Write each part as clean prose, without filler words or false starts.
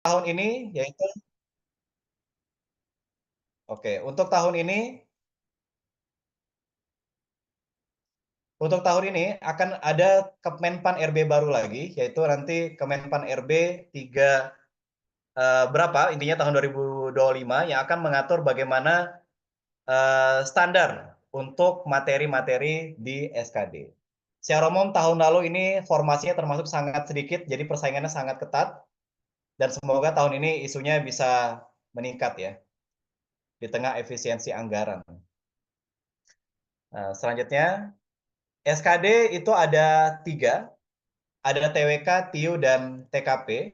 tahun ini yaitu untuk tahun ini akan ada Kemenpan RB baru lagi, yaitu nanti Kemenpan RB 3 berapa, intinya tahun 2025 yang akan mengatur bagaimana standar untuk materi-materi di SKD. Secara umum tahun lalu ini formasinya termasuk sangat sedikit, jadi persaingannya sangat ketat, dan semoga tahun ini isunya bisa meningkat ya, di tengah efisiensi anggaran. Nah, selanjutnya, SKD itu ada 3, ada TWK, TIU, dan TKP.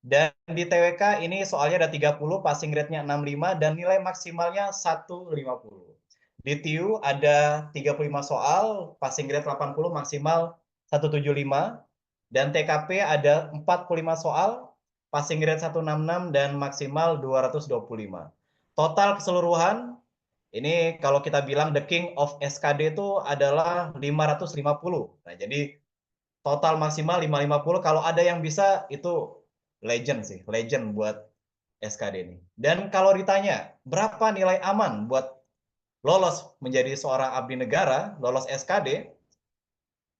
Dan di TWK ini soalnya ada 30, passing rate-nya 65, dan nilai maksimalnya 150. Di TIU ada 35 soal, passing rate 80, maksimal 175. Dan TKP ada 45 soal, passing rate 166, dan maksimal 225. Total keseluruhan, ini kalau kita bilang the king of SKD itu adalah 550. Nah, jadi total maksimal 550. Kalau ada yang bisa, itu legend sih, legend buat SKD ini. Dan kalau ditanya, berapa nilai aman buat lolos menjadi seorang abdi negara, lolos SKD,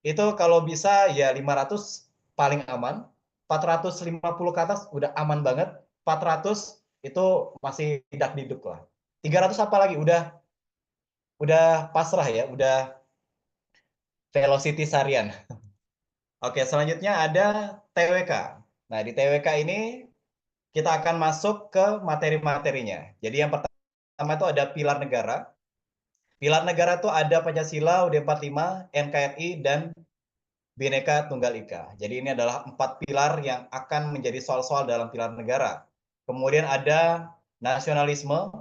itu kalau bisa ya 500 paling aman, 450 ke atas udah aman banget, 400 itu masih dak-diduk lah. 300 apa lagi? Udah pasrah ya, udah velocity sarian. Oke, selanjutnya ada TWK. Nah, di TWK ini kita akan masuk ke materi-materinya. Jadi yang pertama itu ada pilar negara. Pilar negara itu ada Pancasila, UUD 45, NKRI, dan Bhinneka Tunggal Ika. Jadi ini adalah 4 pilar yang akan menjadi soal-soal dalam pilar negara. Kemudian ada nasionalisme,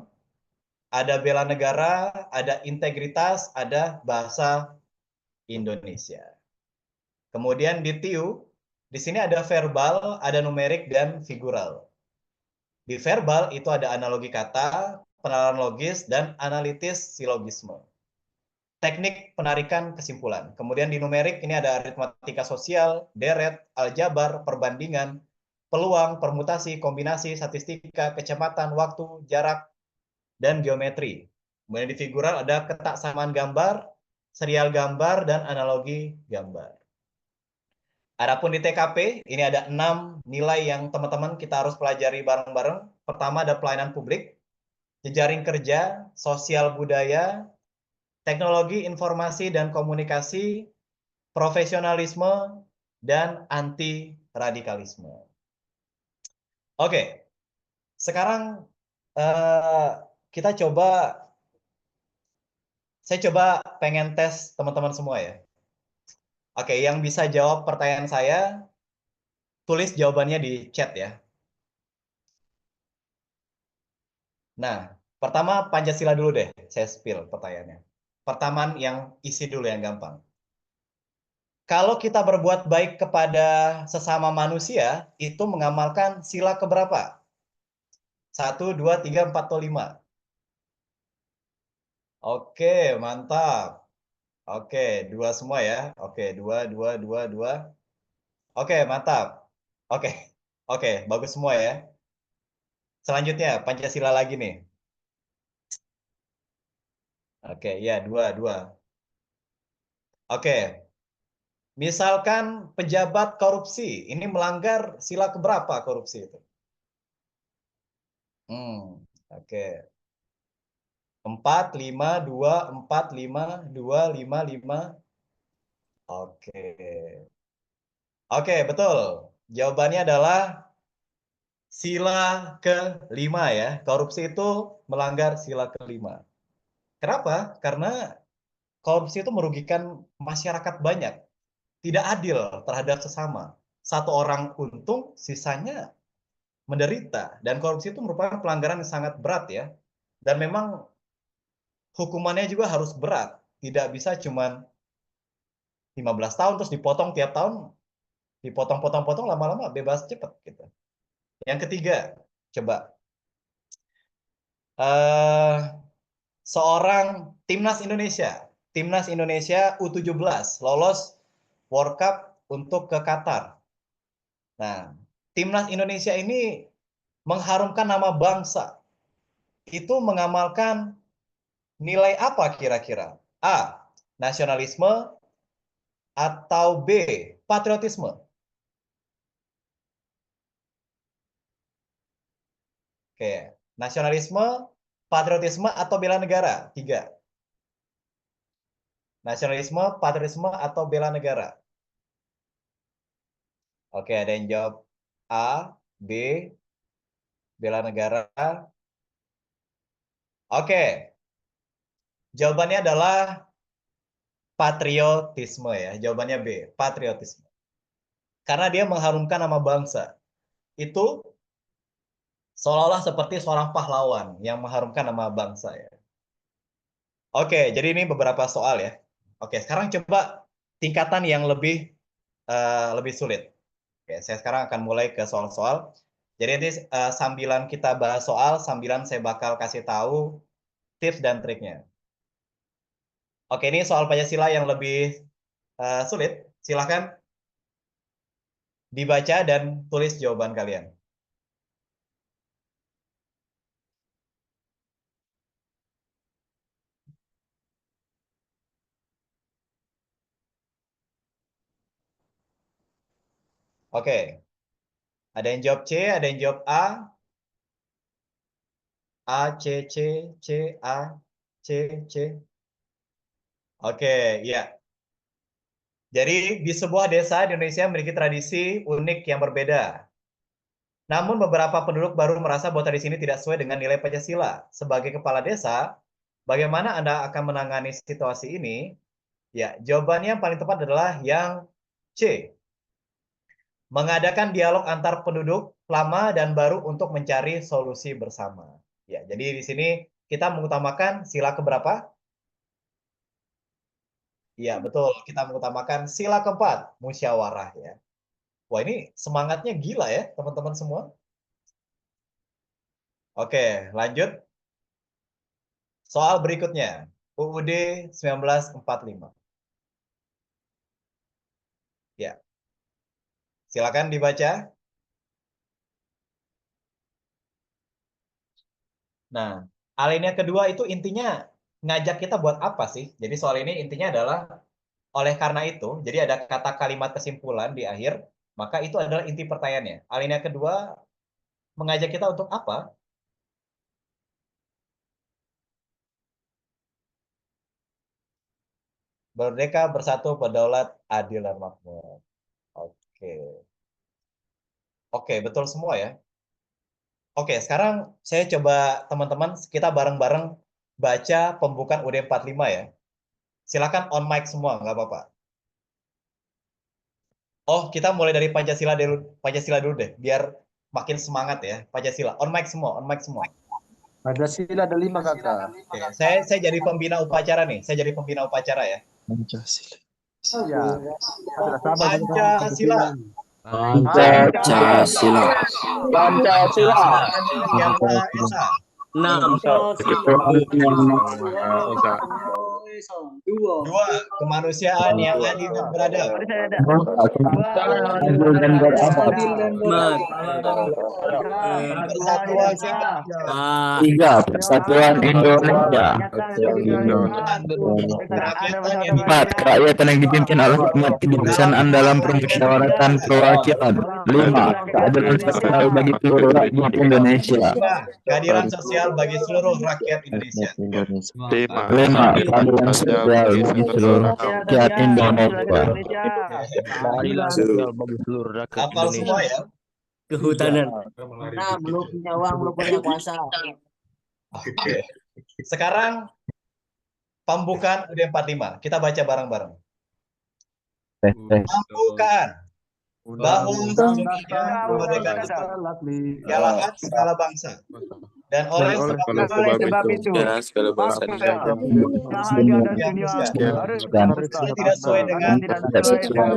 ada bela negara, ada integritas, ada bahasa Indonesia. Kemudian di TIU, di sini ada verbal, ada numerik, dan figural. Di verbal itu ada analogi kata, penalaran logis, dan analitis silogisme. Teknik penarikan kesimpulan. Kemudian di numerik ini ada aritmatika sosial, deret, aljabar, perbandingan, peluang, permutasi, kombinasi, statistika, kecepatan, waktu, jarak, dan geometri. Kemudian di figural ada ketaksamaan gambar, serial gambar, dan analogi gambar. Adapun di TKP, ini ada 6 nilai yang teman-teman kita harus pelajari bareng-bareng. Pertama ada pelayanan publik, jejaring kerja, sosial budaya, teknologi informasi dan komunikasi, profesionalisme, dan anti radikalisme. Oke, sekarang uh, kita coba, saya coba pengen tes teman-teman semua ya. Oke, yang bisa jawab pertanyaan saya, tulis jawabannya di chat ya. Nah, pertama Pancasila dulu deh, saya spill pertanyaannya. Pertama yang isi dulu yang gampang. Kalau kita berbuat baik kepada sesama manusia, itu mengamalkan sila keberapa? 1, 2, 3, 4, atau 5? Oke, mantap. Oke, 2 semua ya. Oke, 2, 2, 2, 2. Oke, mantap. Oke, oke, bagus semua ya. Selanjutnya, Pancasila lagi nih. Oke, ya, 2, 2. Oke, misalkan pejabat korupsi, ini melanggar sila keberapa korupsi itu? Oke. 4, 5, 2, 4, 5, 2, 5, 5. Oke. Oke, betul. Jawabannya adalah sila kelima ya. Korupsi itu melanggar sila kelima. Kenapa? Karena korupsi itu merugikan masyarakat banyak. Tidak adil terhadap sesama. Satu orang untung, sisanya menderita. Dan korupsi itu merupakan pelanggaran yang sangat berat ya. Dan memang hukumannya juga harus berat. Tidak bisa cuma 15 tahun terus dipotong tiap tahun, dipotong-potong-potong, lama-lama bebas cepat gitu. Yang ketiga, coba eh seorang timnas Indonesia U17 lolos World Cup untuk ke Qatar. Nah, Timnas Indonesia ini mengharumkan nama bangsa. Itu mengamalkan nilai apa kira-kira? A. Nasionalisme atau B. Patriotisme? Oke, nasionalisme, patriotisme atau bela negara? 3. Nasionalisme, patriotisme atau bela negara? Oke, ada yang jawab A, B, bela negara. Oke, jawabannya adalah patriotisme ya. Jawabannya B, patriotisme. Karena dia mengharumkan nama bangsa. Itu seolah-olah seperti seorang pahlawan yang mengharumkan nama bangsa ya. Oke, jadi ini beberapa soal ya. Oke, sekarang coba tingkatan yang lebih sulit. Oke, saya sekarang akan mulai ke soal-soal. Jadi ini sambilan kita bahas soal, sambilan saya bakal kasih tahu tips dan triknya. Oke, ini soal Pancasila yang lebih sulit. Silahkan dibaca dan tulis jawaban kalian. Oke, ada yang jawab C, ada yang jawab A, C, C, C, A, C, C. Oke, ya. Jadi di sebuah desa di Indonesia memiliki tradisi unik yang berbeda. Namun beberapa penduduk baru merasa bahwa tradisi ini tidak sesuai dengan nilai Pancasila. Sebagai kepala desa, bagaimana Anda akan menangani situasi ini? Ya, jawabannya yang paling tepat adalah yang C. Mengadakan dialog antar penduduk lama dan baru untuk mencari solusi bersama. Ya, jadi di sini kita mengutamakan sila keberapa? Ya, betul. Kita mengutamakan sila keempat, musyawarah ya. Wah, ini semangatnya gila ya, teman-teman semua. Oke, lanjut. Soal berikutnya. UUD 1945. Ya, silakan dibaca. Nah, alinea kedua itu intinya ngajak kita buat apa sih? Jadi soal ini intinya adalah oleh karena itu, jadi ada kata kalimat kesimpulan di akhir, maka itu adalah inti pertanyaannya. Alinea kedua mengajak kita untuk apa? Merdeka, bersatu, berdaulat, adil, dan makmur. Oke. Oke, betul semua ya. Oke, sekarang saya coba teman-teman kita bareng-bareng baca pembukaan UUD 45 ya. Silakan on mic semua, nggak apa-apa. Oh, kita mulai dari Pancasila dulu deh, biar makin semangat ya. Pancasila, on mic semua, on mic semua. Pancasila ada 5 kakak. Oke, saya jadi pembina upacara nih, saya jadi pembina upacara ya. Pancasila. Ya, sudah sabar Pancasila. Pancasila. Pancasila. Yang Maha Esa. 2. Kemanusiaan yang adil dan beradab. Adil dan beradab. Persatuan kita. 3. Persatuan Indonesia. 4. Kerakyatan yang dipimpin oleh hikmat kebijaksanaan dalam permusyawaratan perwakilan. 5. Keadilan sosial bagi seluruh rakyat Indonesia. 5. Keadilan sosial bagi seluruh rakyat Indonesia. 5. Keadilan sosial bagi seluruh rakyat Indonesia. Keadilan sosial bagi seluruh rakyat Hafal semua ya. Kehutanan. Nah, belum punya uang, belum punya kuasa. Oke. Sekarang pembukaan UUD 45. Kita baca bareng-bareng. Pembukaan bahwa sesungguhnya kemerdekaan itu ialah hak segala bangsa Dan oleh sebab itu, Ya, segala bangsa dan maka negara. cahaya dan Ya, dunia teruskan. harus Dan Ini tidak sesuai dengan tidak sesuai dengan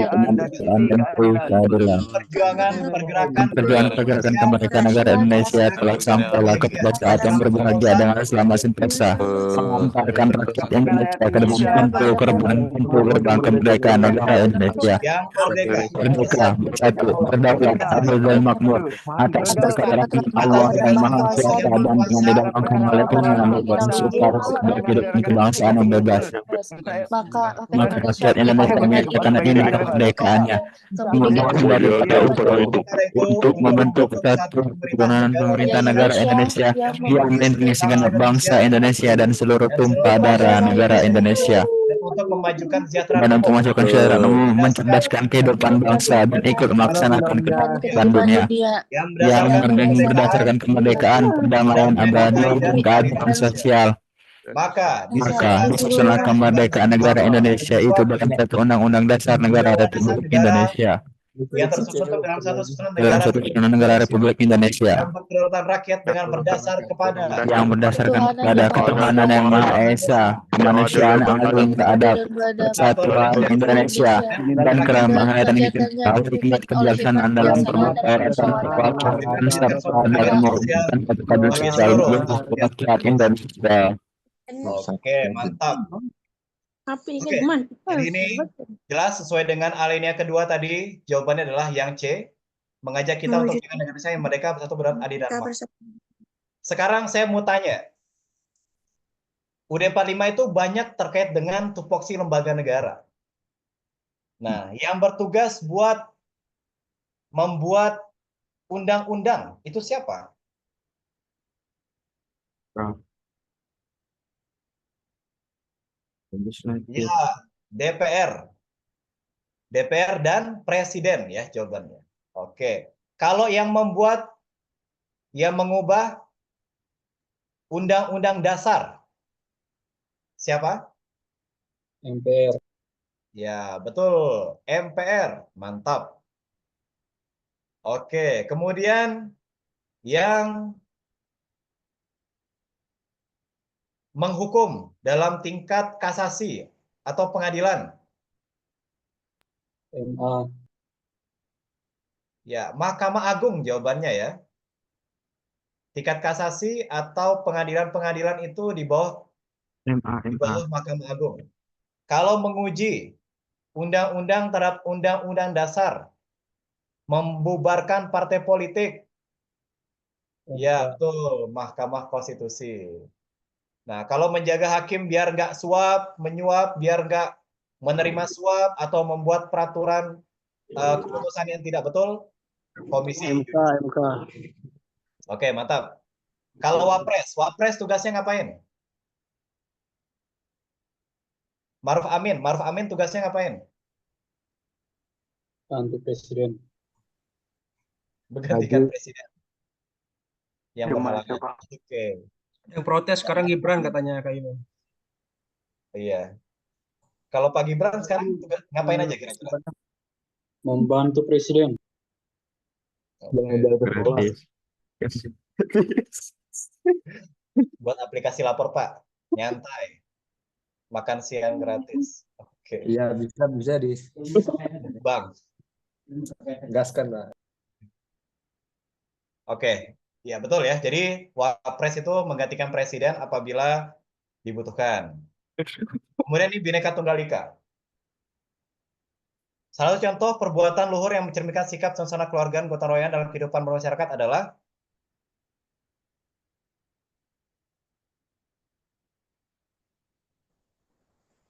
kemanusiaan dan keadilan. perjuangan perjuangan kemerdekaan negara Indonesia telah sampailah kepada saat yang berbahagia dengan selama sentosa mengantarkan rakyat Indonesia ke depan pintu gerbang kemerdekaan negara Indonesia. yang merdeka. Merdeka, bersatu, berdaulat, adil dan makmur atas perkataan Allah yang Maha Kuasa dan yang didamaikan oleh Tuhan bebas supaya berkehidupan kebangsaan yang bebas. Maka rakyat Indonesia menyatakan ini kemerdekaannya, memohon daripada untuk membentuk kesatuan pemerintah negara Indonesia yang melindungi segenap bangsa Indonesia dan seluruh tumpah darah negara Indonesia. Dan untuk memajukan kesejahteraan Dan untuk umum. memajukan kesejahteraan umum, mencerdaskan kehidupan bangsa dan ikut melaksanakan kehidupan dunia yang berdasarkan kemerdekaan, perdamaian abadi, dan keadilan sosial. Maka Maka disusunlah kemerdekaan negara Indonesia itu dalam satu undang-undang dasar negara Republik Indonesia yang tersusun dalam satu susunan dalam negara satu undang negara Republik Indonesia yang berkedaulatan rakyat dengan berdasar kepada yang berdasarkan pada ketuhanan yang Maha Esa, kemanusiaan yang adil dan beradab, persatuan Indonesia, dan keramahan dan hikmat kebijaksanaan dalam permukaan kekuatan serta dalam mewujudkan keadilan sosial untuk rakyat Indonesia. Oke, mantap. Oke, jadi ini jelas sesuai dengan alinea kedua tadi, jawabannya adalah yang C, mengajak kita untuk menjadi negara yang merdeka, bersatu, beradab, adil, dan makmur. Sekarang saya mau tanya, UUD 45 itu banyak terkait dengan tupoksi lembaga negara. Nah, yang bertugas buat membuat undang-undang itu siapa? Ya, DPR. DPR dan Presiden ya jawabannya. Oke. Kalau yang membuat, yang mengubah Undang-Undang Dasar, siapa? MPR. Ya, betul. MPR. Mantap. Oke. Kemudian yang menghukum dalam tingkat kasasi atau pengadilan. MA. Ya, Mahkamah Agung jawabannya ya. Tingkat kasasi atau pengadilan-pengadilan itu di bawah Mahkamah Agung. Kalau menguji undang-undang terhadap undang-undang dasar, membubarkan partai politik, ya betul, Mahkamah Konstitusi. Nah, kalau menjaga hakim biar nggak suap, menyuap, biar nggak menerima suap atau membuat peraturan keputusan yang tidak betul, Komisi MK. Oke, mantap. Kalau Wapres tugasnya ngapain? Maruf Amin tugasnya ngapain? Bantu presiden. Menggantikan presiden. Yang berhalangan. Oke. Yang protes sekarang Gibran katanya Kak Imam. Iya. Kalau Pak Gibran sekarang ngapain aja kira-kira? Membantu presiden. Buat aplikasi lapor Pak. Nyantai. Makan siang gratis. Oke. Iya, bisa di Bang. gaskan lah. Oke. Ya, betul ya. Jadi Wapres itu menggantikan presiden apabila dibutuhkan. Kemudian ini Bhinneka Tunggal Ika. Salah satu contoh perbuatan luhur yang mencerminkan sikap suasana keluargaan gotong royong dalam kehidupan bermasyarakat adalah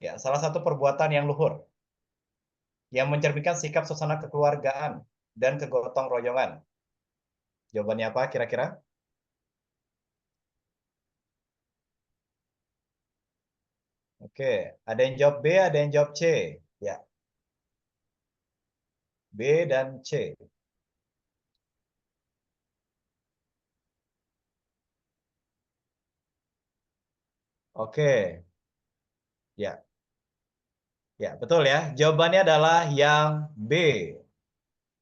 ya, salah satu perbuatan yang luhur yang mencerminkan sikap suasana kekeluargaan dan kegotong royongan. Jawabannya apa kira-kira? Oke, ada yang jawab B, ada yang jawab C. Ya. B dan C. Oke. Ya. Ya, betul ya. Jawabannya adalah yang B.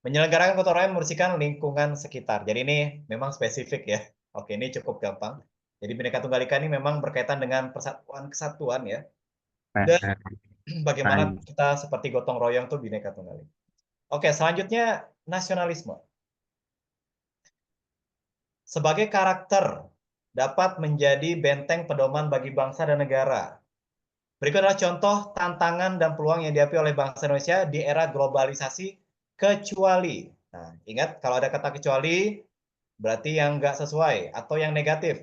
Menyelenggarakan gotong royong membersihkan lingkungan sekitar. Jadi ini memang spesifik ya. Oke, ini cukup gampang. Jadi Bhinneka Tunggal Ika ini memang berkaitan dengan persatuan kesatuan ya. Dan bagaimana kita seperti gotong royong tuh Bhinneka Tunggal Ika. Oke, selanjutnya nasionalisme. Sebagai karakter dapat menjadi benteng pedoman bagi bangsa dan negara. Berikut adalah contoh tantangan dan peluang yang dihadapi oleh bangsa Indonesia di era globalisasi kecuali. Nah, ingat kalau ada kata kecuali berarti yang nggak sesuai atau yang negatif.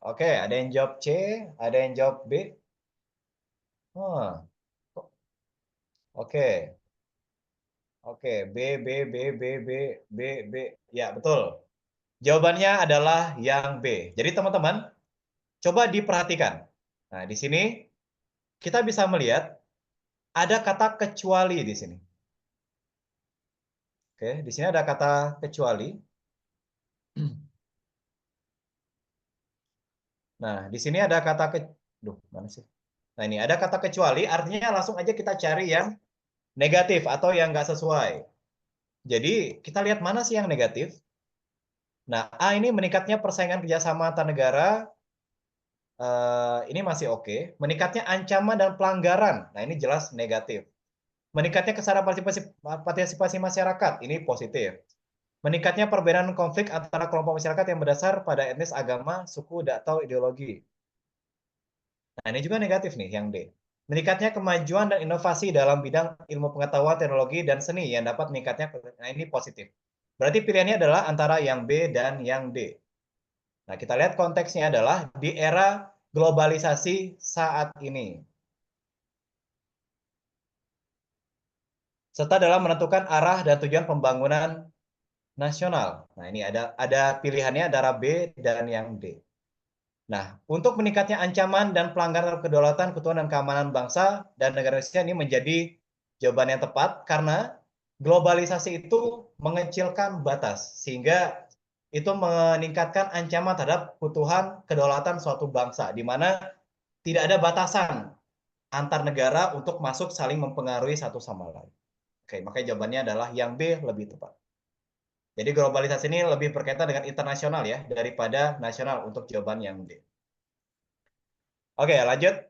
Oke, ada yang jawab C, ada yang jawab B. Oh, oke. Oke, B, B, B, B, B, B, B. Ya, betul. Jawabannya adalah yang B. Jadi teman-teman, coba diperhatikan. Nah, di sini kita bisa melihat ada kata kecuali di sini. Oke, di sini ada kata kecuali. Nah, di sini ada kata Duh, mana sih? Nah, ini ada kata kecuali, artinya langsung aja kita cari yang negatif atau yang nggak sesuai. Jadi, kita lihat mana sih yang negatif. Nah, A ini meningkatnya persaingan kerjasama antar negara. Ini masih oke. Meningkatnya ancaman dan pelanggaran. Nah, ini jelas negatif. Meningkatnya kesadaran partisipasi masyarakat. Ini positif. Meningkatnya perbedaan konflik antara kelompok masyarakat yang berdasar pada etnis, agama, suku, atau ideologi. Nah, ini juga negatif nih, yang D. Meningkatnya kemajuan dan inovasi dalam bidang ilmu pengetahuan, teknologi, dan seni yang dapat meningkatnya. Nah, ini positif. Berarti pilihannya adalah antara yang B dan yang D. Nah, kita lihat konteksnya adalah di era globalisasi saat ini. Serta dalam menentukan arah dan tujuan pembangunan nasional. Nah, ini ada pilihannya antara B dan yang D. Nah, untuk meningkatnya ancaman dan pelanggaran kedaulatan, keutuhan, dan keamanan bangsa dan negara Indonesia ini menjadi jawaban yang tepat karena globalisasi itu mengecilkan batas sehingga itu meningkatkan ancaman terhadap keutuhan kedaulatan suatu bangsa di mana tidak ada batasan antar negara untuk masuk saling mempengaruhi satu sama lain. Oke, makanya jawabannya adalah yang B lebih tepat. Jadi globalisasi ini lebih berkaitan dengan internasional ya daripada nasional untuk jawaban yang D. Oke, lanjut.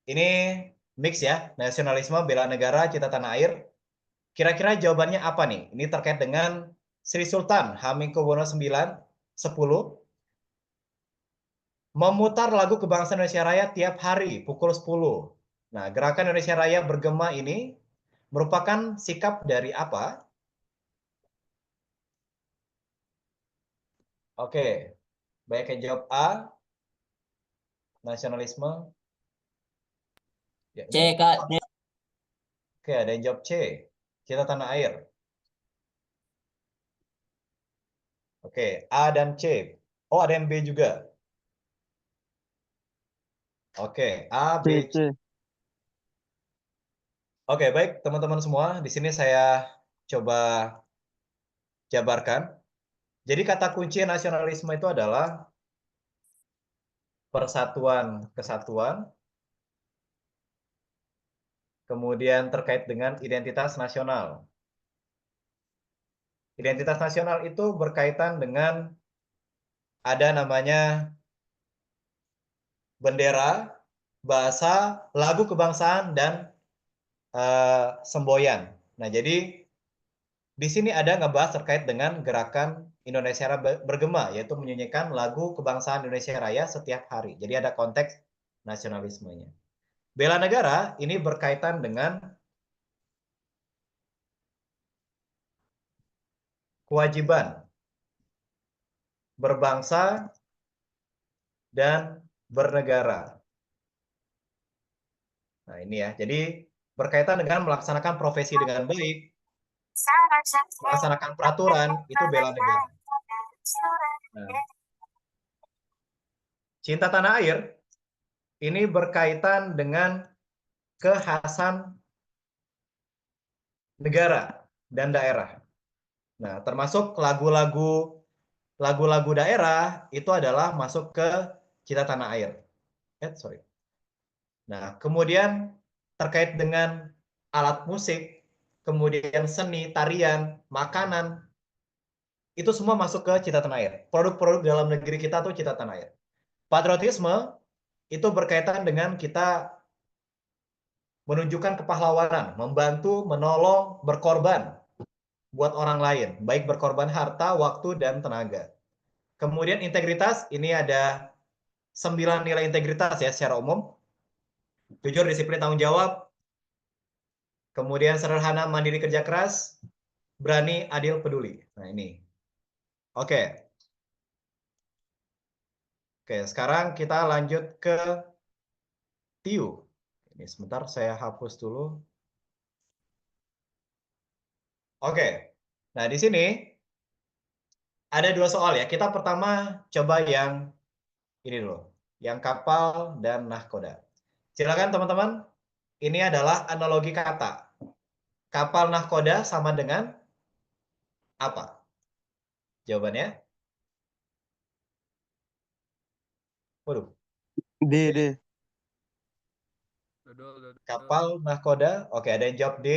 Ini mix ya, nasionalisme, bela negara, cita tanah air. Kira-kira jawabannya apa nih? Ini terkait dengan Sri Sultan Hamengkubuwono IX, 10. Memutar lagu kebangsaan Indonesia Raya tiap hari pukul 10. Nah, gerakan Indonesia Raya bergema ini merupakan sikap dari apa? Oke, banyak yang jawab A, nasionalisme. Ya, C, Kak. C. Oke, ada yang jawab C, cita tanah air. Oke, A dan C. Oh, ada yang B juga. Oke, A, B, C. Oke, baik teman-teman semua. Di sini saya coba jabarkan. Jadi kata kunci nasionalisme itu adalah persatuan kesatuan, kemudian terkait dengan identitas nasional. Identitas nasional itu berkaitan dengan ada namanya bendera, bahasa, lagu kebangsaan, dan semboyan. Nah, jadi di sini ada ngebahas terkait dengan gerakan Indonesia Raya bergema, yaitu menyanyikan lagu kebangsaan Indonesia Raya setiap hari. Jadi ada konteks nasionalismenya. Bela negara ini berkaitan dengan kewajiban berbangsa dan bernegara. Nah, ini ya. Jadi berkaitan dengan melaksanakan profesi dengan baik, melaksanakan peraturan, itu bela negara. Nah, cinta tanah air ini berkaitan dengan kekhasan negara dan daerah. Nah, termasuk lagu-lagu daerah itu adalah masuk ke cinta tanah air. Sorry. Nah, kemudian terkait dengan alat musik, kemudian seni, tarian, makanan, itu semua masuk ke Cita Tanah Air. Produk-produk dalam negeri kita tuh Cita Tanah Air. Patriotisme itu berkaitan dengan kita menunjukkan kepahlawanan, membantu, menolong, berkorban buat orang lain, baik berkorban harta, waktu, dan tenaga. Kemudian integritas, ini ada 9 nilai integritas ya secara umum. Jujur, disiplin, tanggung jawab. Kemudian sederhana, mandiri, kerja keras. Berani, adil, peduli. Nah ini. Oke. Oke, sekarang kita lanjut ke Tiu. Ini sebentar saya hapus dulu. Oke. Nah, di sini ada 2 soal ya. Kita pertama coba yang ini dulu. Yang kapal dan nahkoda. Silakan teman-teman. Ini adalah analogi kata. Kapal nahkoda sama dengan apa? Jawabannya? Waduh. D. Kapal nahkoda. Oke, ada yang jawab D.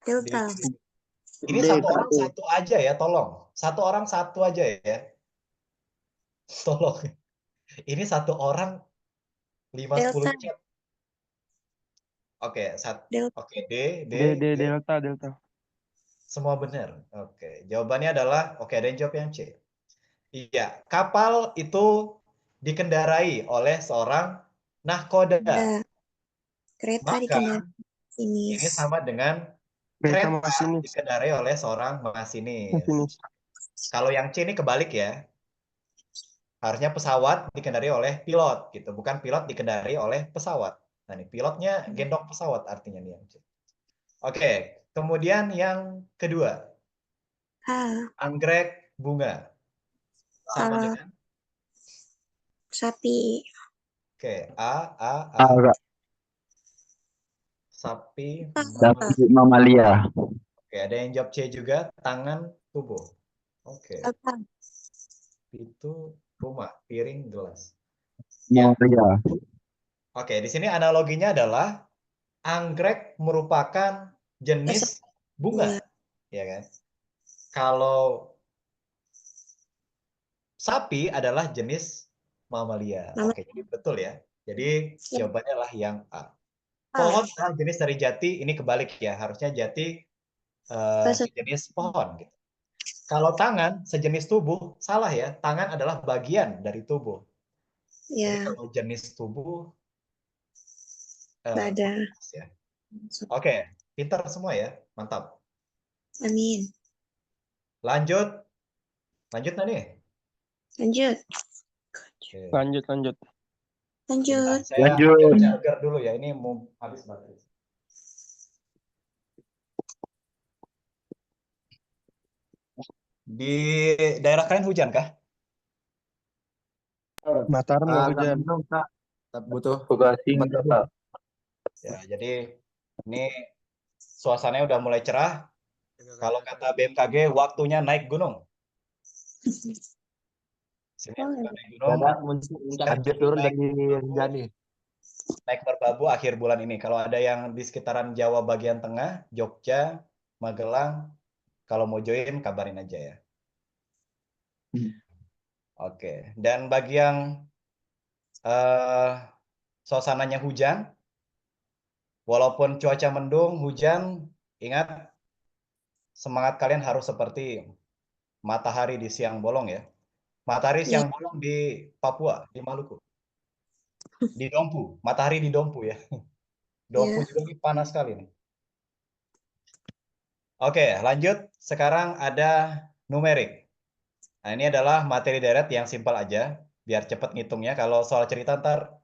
Delta. Ini satu orang satu aja ya, tolong. Satu orang satu aja ya. Tolong. Ini satu orang 50 Delta. chat. Oke, Delta. oke, D. Delta. Semua benar. Oke, jawabannya adalah oke, ada yang jawab yang C. Iya, kapal itu dikendarai oleh seorang nahkoda. Kereta Maka dikendarai ini sama dengan Kereta kereta masinis. dikendarai oleh seorang masinis. Kalau yang C ini kebalik ya. Harusnya pesawat dikendarai oleh pilot gitu, bukan pilot dikendarai oleh pesawat. Nah, ini pilotnya gendong pesawat artinya nih yang C. Oke, kemudian yang kedua. Anggrek bunga. Sama dengan sapi. Oke, A. Sapi. Mamalia. Oke, ada yang jawab C juga, tangan, tubuh. Oke. Itu rumah, piring, gelas. Mamalia. Oke, di sini analoginya adalah anggrek merupakan jenis bunga, ya kan? Kalau sapi adalah jenis mamalia. Oke, jadi betul ya. Jadi jawabannya adalah yang A. Pohon adalah jenis dari jati, ini kebalik ya. Harusnya jati sejenis pohon. Gitu. Kalau tangan sejenis tubuh, salah ya. Tangan adalah bagian dari tubuh. Jadi kalau jenis tubuh, badan. Ya. Oke, pintar semua ya. Mantap. Amin. Lanjut nih. Lanjut. Lanjut. Saya charger dulu ya. Ini mau habis baterai. Di daerah kalian hujan kah? Mataram nggak hujan. Butuh. Ya, jadi ini suasananya udah mulai cerah. Kalau kata BMKG, waktunya naik gunung. Sini naik gunung. Lanjut turun dari Rinjani. Naik merbabu akhir bulan ini. Kalau ada yang di sekitaran Jawa bagian tengah, Jogja, Magelang, kalau mau join kabarin aja ya. Oke. Dan bagi yang suasananya hujan, walaupun cuaca mendung, hujan, ingat semangat kalian harus seperti matahari di siang bolong ya. Matahari siang bolong di Papua, di Maluku. Di Dompu, matahari di Dompu ya. Dompu juga ini panas sekali nih. Oke, lanjut. Sekarang ada numerik. Nah, ini adalah materi deret yang simpel aja, biar cepat ngitungnya. Kalau soal cerita ntar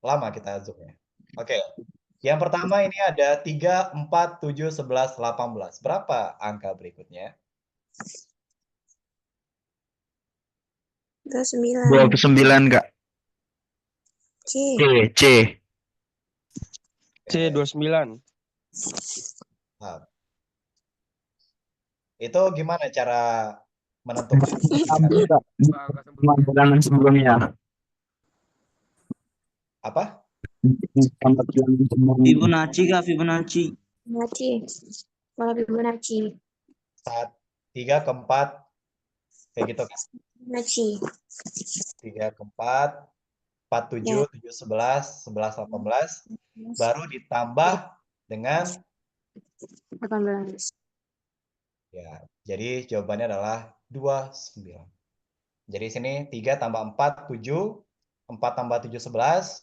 lama kita zoomnya. Oke, yang pertama ini ada 3, 4, 7, 11, 18. Berapa angka berikutnya? 29, Kak. C. C 29. Itu gimana cara menentukan? Bilangan sebelumnya. Apa? Tambah yang semua. Fibonacci kak, Fibonacci. Fibonacci. Pola Fibonacci. 3 ke 4 kayak gitu kan. Fibonacci. 3 ke 4, 4, 7, Ya. 7, 11, 11, 18, baru ditambah dengan 18. ya. Jadi jawabannya adalah 29. Jadi sini 3 tambah 4, 7, 4 tambah 7, 11,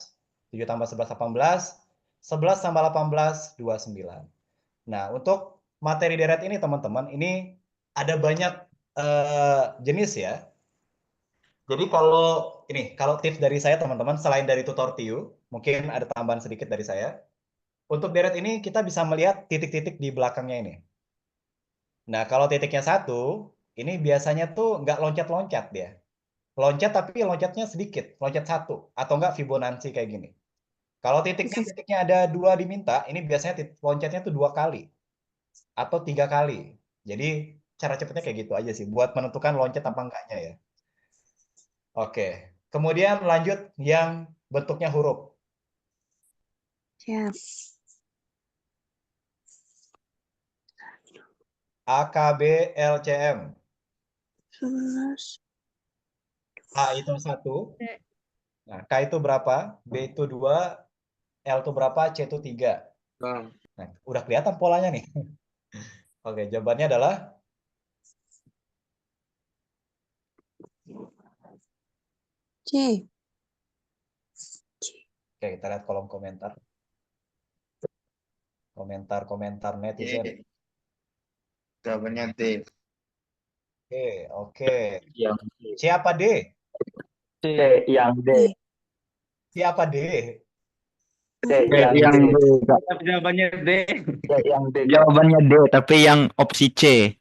7 tambah 11, 18, 11 tambah 18, 29. Nah, untuk materi deret ini teman-teman, ini ada banyak jenis ya. Jadi kalau tips dari saya teman-teman, selain dari tutor TIU, mungkin ada tambahan sedikit dari saya. Untuk deret ini kita bisa melihat titik-titik di belakangnya ini. Nah, kalau titiknya 1, ini biasanya tuh nggak loncat-loncat dia. Loncat tapi loncatnya sedikit, loncat 1, atau nggak Fibonacci kayak gini. Kalau titiknya ada 2 diminta, ini biasanya loncatnya tuh 2 kali atau 3 kali. Jadi cara cepatnya kayak gitu aja sih, buat menentukan loncat apa enggaknya ya. Oke, kemudian lanjut yang bentuknya huruf. Siap. A, K, B, L, C, M. 11. A itu 1. Nah, K itu berapa? B itu 2. L itu berapa? C itu 3. Nah, udah kelihatan polanya nih. Oke, jawabannya adalah C. oke, kita lihat kolom komentar. Komentar netizen. Jawabannya D. Oke. Yang C apa D? C. yang D. C apa D? Yang D. Jawabannya D. Yang D. Jawabannya D, tapi yang opsi C.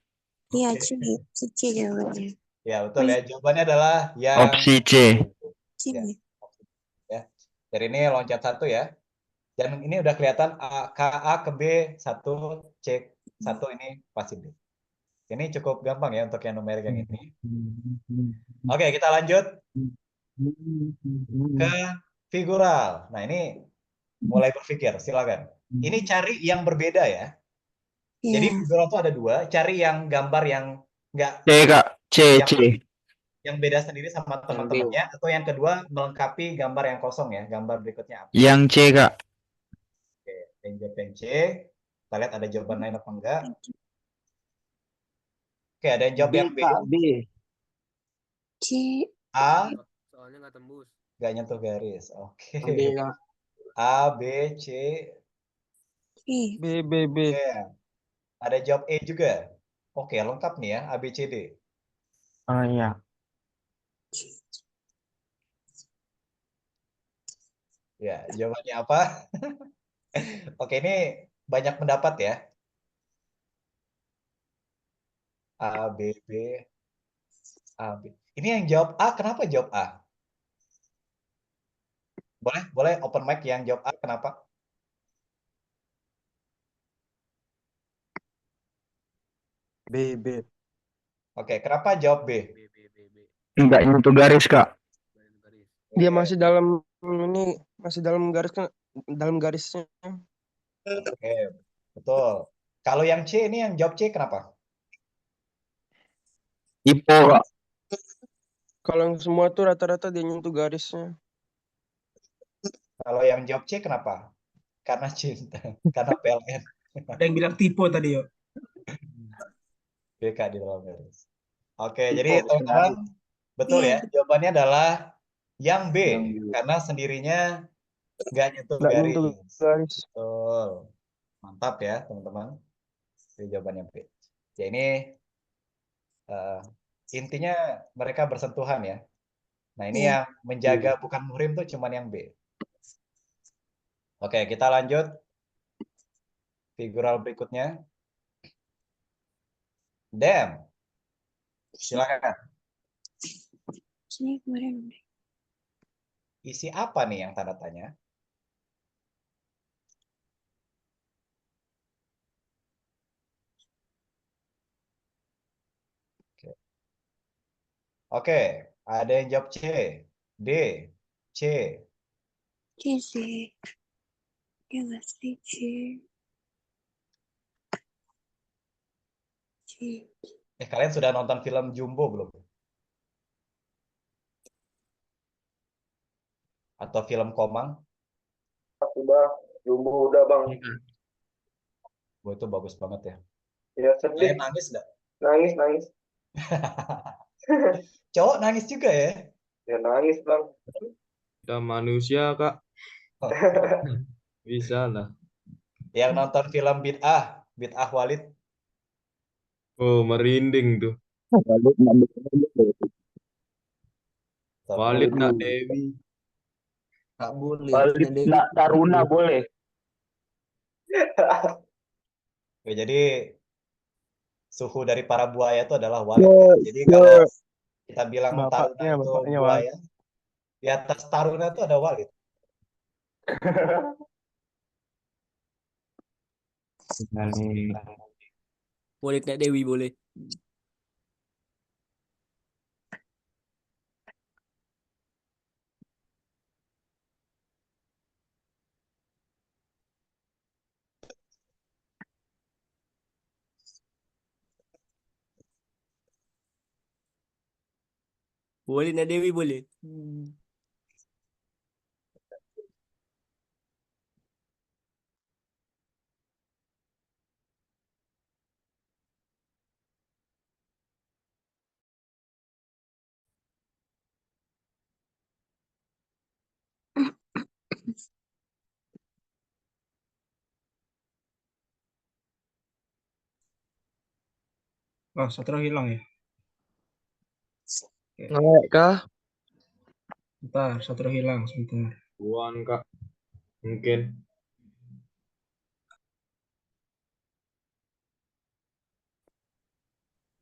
Iya, Oke. C. C jawabannya. Ya, betul ya. Jawabannya adalah yang Opsi C. C. ya. Ya. Dari ini loncat 1 ya. Dan ini udah kelihatan A, K, A ke B 1, C 1 ini pasti D. Ini cukup gampang ya untuk yang numerik yang ini. Oke, kita lanjut ke figural. Nah, ini mulai berpikir, silakan. Ini cari yang berbeda ya. Jadi Ya. figural itu ada 2, cari yang gambar yang enggak C, Kak. C, yang C. yang beda sendiri sama teman-temannya, atau yang kedua melengkapi gambar yang kosong ya, gambar berikutnya apa. Yang C, Kak. Oke, yang C. Kita lihat ada jawaban lain apa enggak. Oke, ada yang jawab B yang B. kak, B. C. A Soalnya nggak tembus. nggak nyentuh garis. Oke. B kak. A, B, C. C. B, B, B. Oke. Ada jawab E juga. Oke, lengkap nih ya, A, B, C, D. Oh iya. Ya, jawabannya apa? Oke, ini banyak pendapat ya. A, B, B, A, B. Ini yang jawab A, kenapa jawab A? Boleh open mic yang jawab A, kenapa? B, B. Oke, kenapa jawab B? Enggak nyentuh garis, Kak. Dia Oke, masih dalam ini, masih dalam garis kan, dalam garisnya. oke, betul. Kalau yang C ini yang jawab C kenapa? Ipo, Kak. Kalau yang semua tuh rata-rata dia nyentuh garisnya. Kalau yang jawab C kenapa? Karena cinta, karena PLN. Ada yang bilang tipe tadi yuk. BK di dalam garis. Oke, jadi teman-teman betul Iya. ya, jawabannya adalah yang B, Yang B. karena sendirinya nggak nyentuh Nggak nyentuh garis. garis. Betul. Mantap ya, teman-teman. Jadi jawabannya B. Ya ini intinya mereka bersentuhan ya. Nah, ini Iya. yang menjaga bukan muhrim tuh cuman yang B. Oke, kita lanjut. Figural berikutnya. Dem. Silakan. Sini kemarin. Isi apa nih yang tanda tanya? Oke, ada yang jawab C, D, C, Cheesy. Ya nggak sih, Kalian sudah nonton film Jumbo belum? Atau film Komang? Udah, Jumbo udah bang. Wah, itu bagus banget ya. Ya sedih, Kalian nangis nggak? nangis. Cowok nangis juga ya? Ya nangis bang. Kita manusia, Kak. Bisa lah. Yang nonton film Bid'ah Walid. Oh, merinding tuh. Lalu Walid nak Dewi. Tak boleh. Walid nak Taruna boleh. Oke, jadi suhu dari para buaya itu adalah Walid. Jadi kalau kita bilang Taruna itu buaya, di atas Taruna itu ada Walid. Boleh nak Dewi boleh. Boleh nak Dewi boleh. Oh, Satrio hilang ya? Ngelek kah? Bentar, Satrio hilang sebentar. Buan, Kak. Mungkin.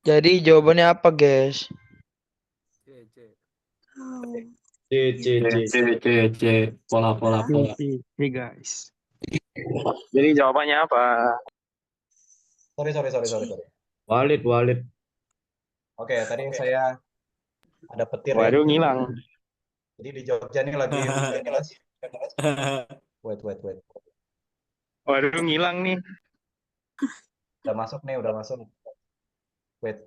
Jadi jawabannya apa guys? C. Pola. Guys. Jadi jawabannya apa? Sorry. Walid. Oke, tadi saya ada petir ya. Waduh ngilang. Jadi di Jogja nih lagi hujan deras. Wait. Waduh ngilang nih. Udah masuk. Wait.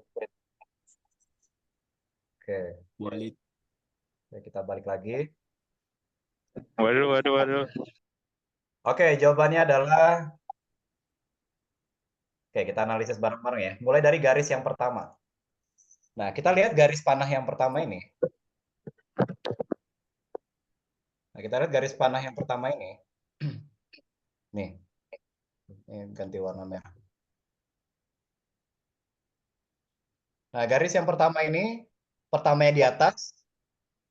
Oke. Walid. Oke, kita balik lagi. Waduh. Oke, jawabannya adalah Oke, kita analisis bareng-bareng ya. Mulai dari garis yang pertama. Nah, kita lihat garis panah yang pertama ini. Nah, kita lihat garis panah yang pertama ini. Nih. Ini ganti warna merah. Nah, garis yang pertama ini, pertamanya di atas,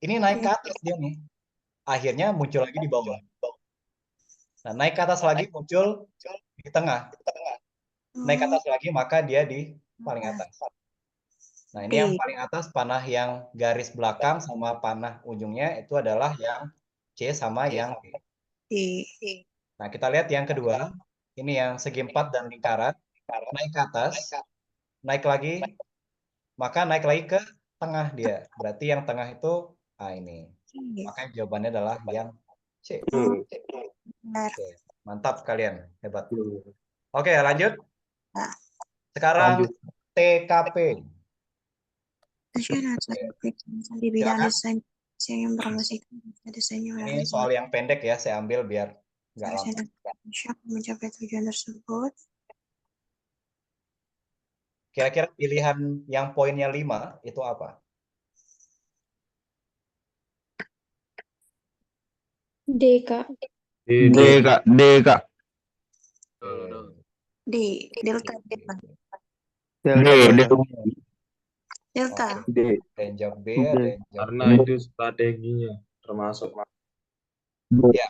ini naik ke atas dia nih. Akhirnya muncul lagi di bawah. Nah, naik ke atas lagi muncul di tengah. Naik ke atas lagi, maka dia di paling atas. Nah, ini yang paling atas panah yang garis belakang sama panah ujungnya itu adalah yang C sama yang D. Nah, kita lihat yang kedua. Ini yang segi 4 dan lingkaran. Naik ke atas, naik lagi, maka naik lagi ke tengah dia. Berarti yang tengah itu ini. Maka jawabannya adalah yang C. Oke, mantap kalian, hebat. Oke, lanjut. Sekarang TKP. Di bidang desain yang bermusikkan desainnya Ini soal yang pendek ya, saya ambil biar nggak lama. mencapai tujuan tersebut. Kira-kira pilihan yang poinnya 5 itu apa? D, Kak. D kak. D, delta. Delta. Ada yang jawab B, ada yang jawab Karena itu strateginya termasuk. Ya.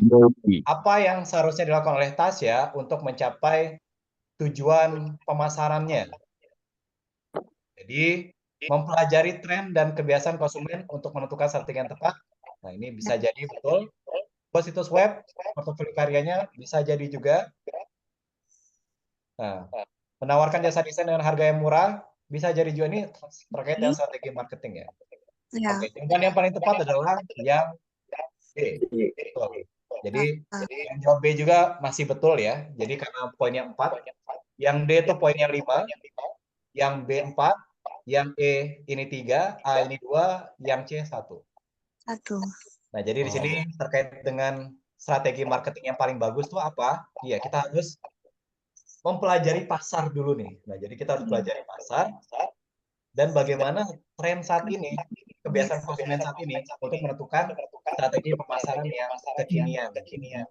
Apa yang seharusnya dilakukan oleh Tasya untuk mencapai tujuan pemasarannya? Jadi, mempelajari tren dan kebiasaan konsumen untuk menentukan strategi yang tepat. Nah, ini bisa jadi betul. Buat situs web, portofolio karyanya bisa jadi juga. Nah, menawarkan jasa desain dengan harga yang murah, bisa jadi juga ini terkait dengan strategi marketing ya. Oke, jawaban yang paling tepat adalah yang D. Betul. Jadi yang jawab B juga masih betul ya. Jadi karena poinnya 4, yang D itu poinnya 5, yang B 4, yang E ini 3, A ini 2, yang C 1. 1. Nah, jadi di sini terkait dengan strategi marketing yang paling bagus tuh apa? Iya, kita harus mempelajari pasar dulu nih. Nah, jadi kita harus pelajari pasar dan bagaimana tren saat ini, kebiasaan konsumen saat ini untuk menentukan strategi pemasaran yang kekinian.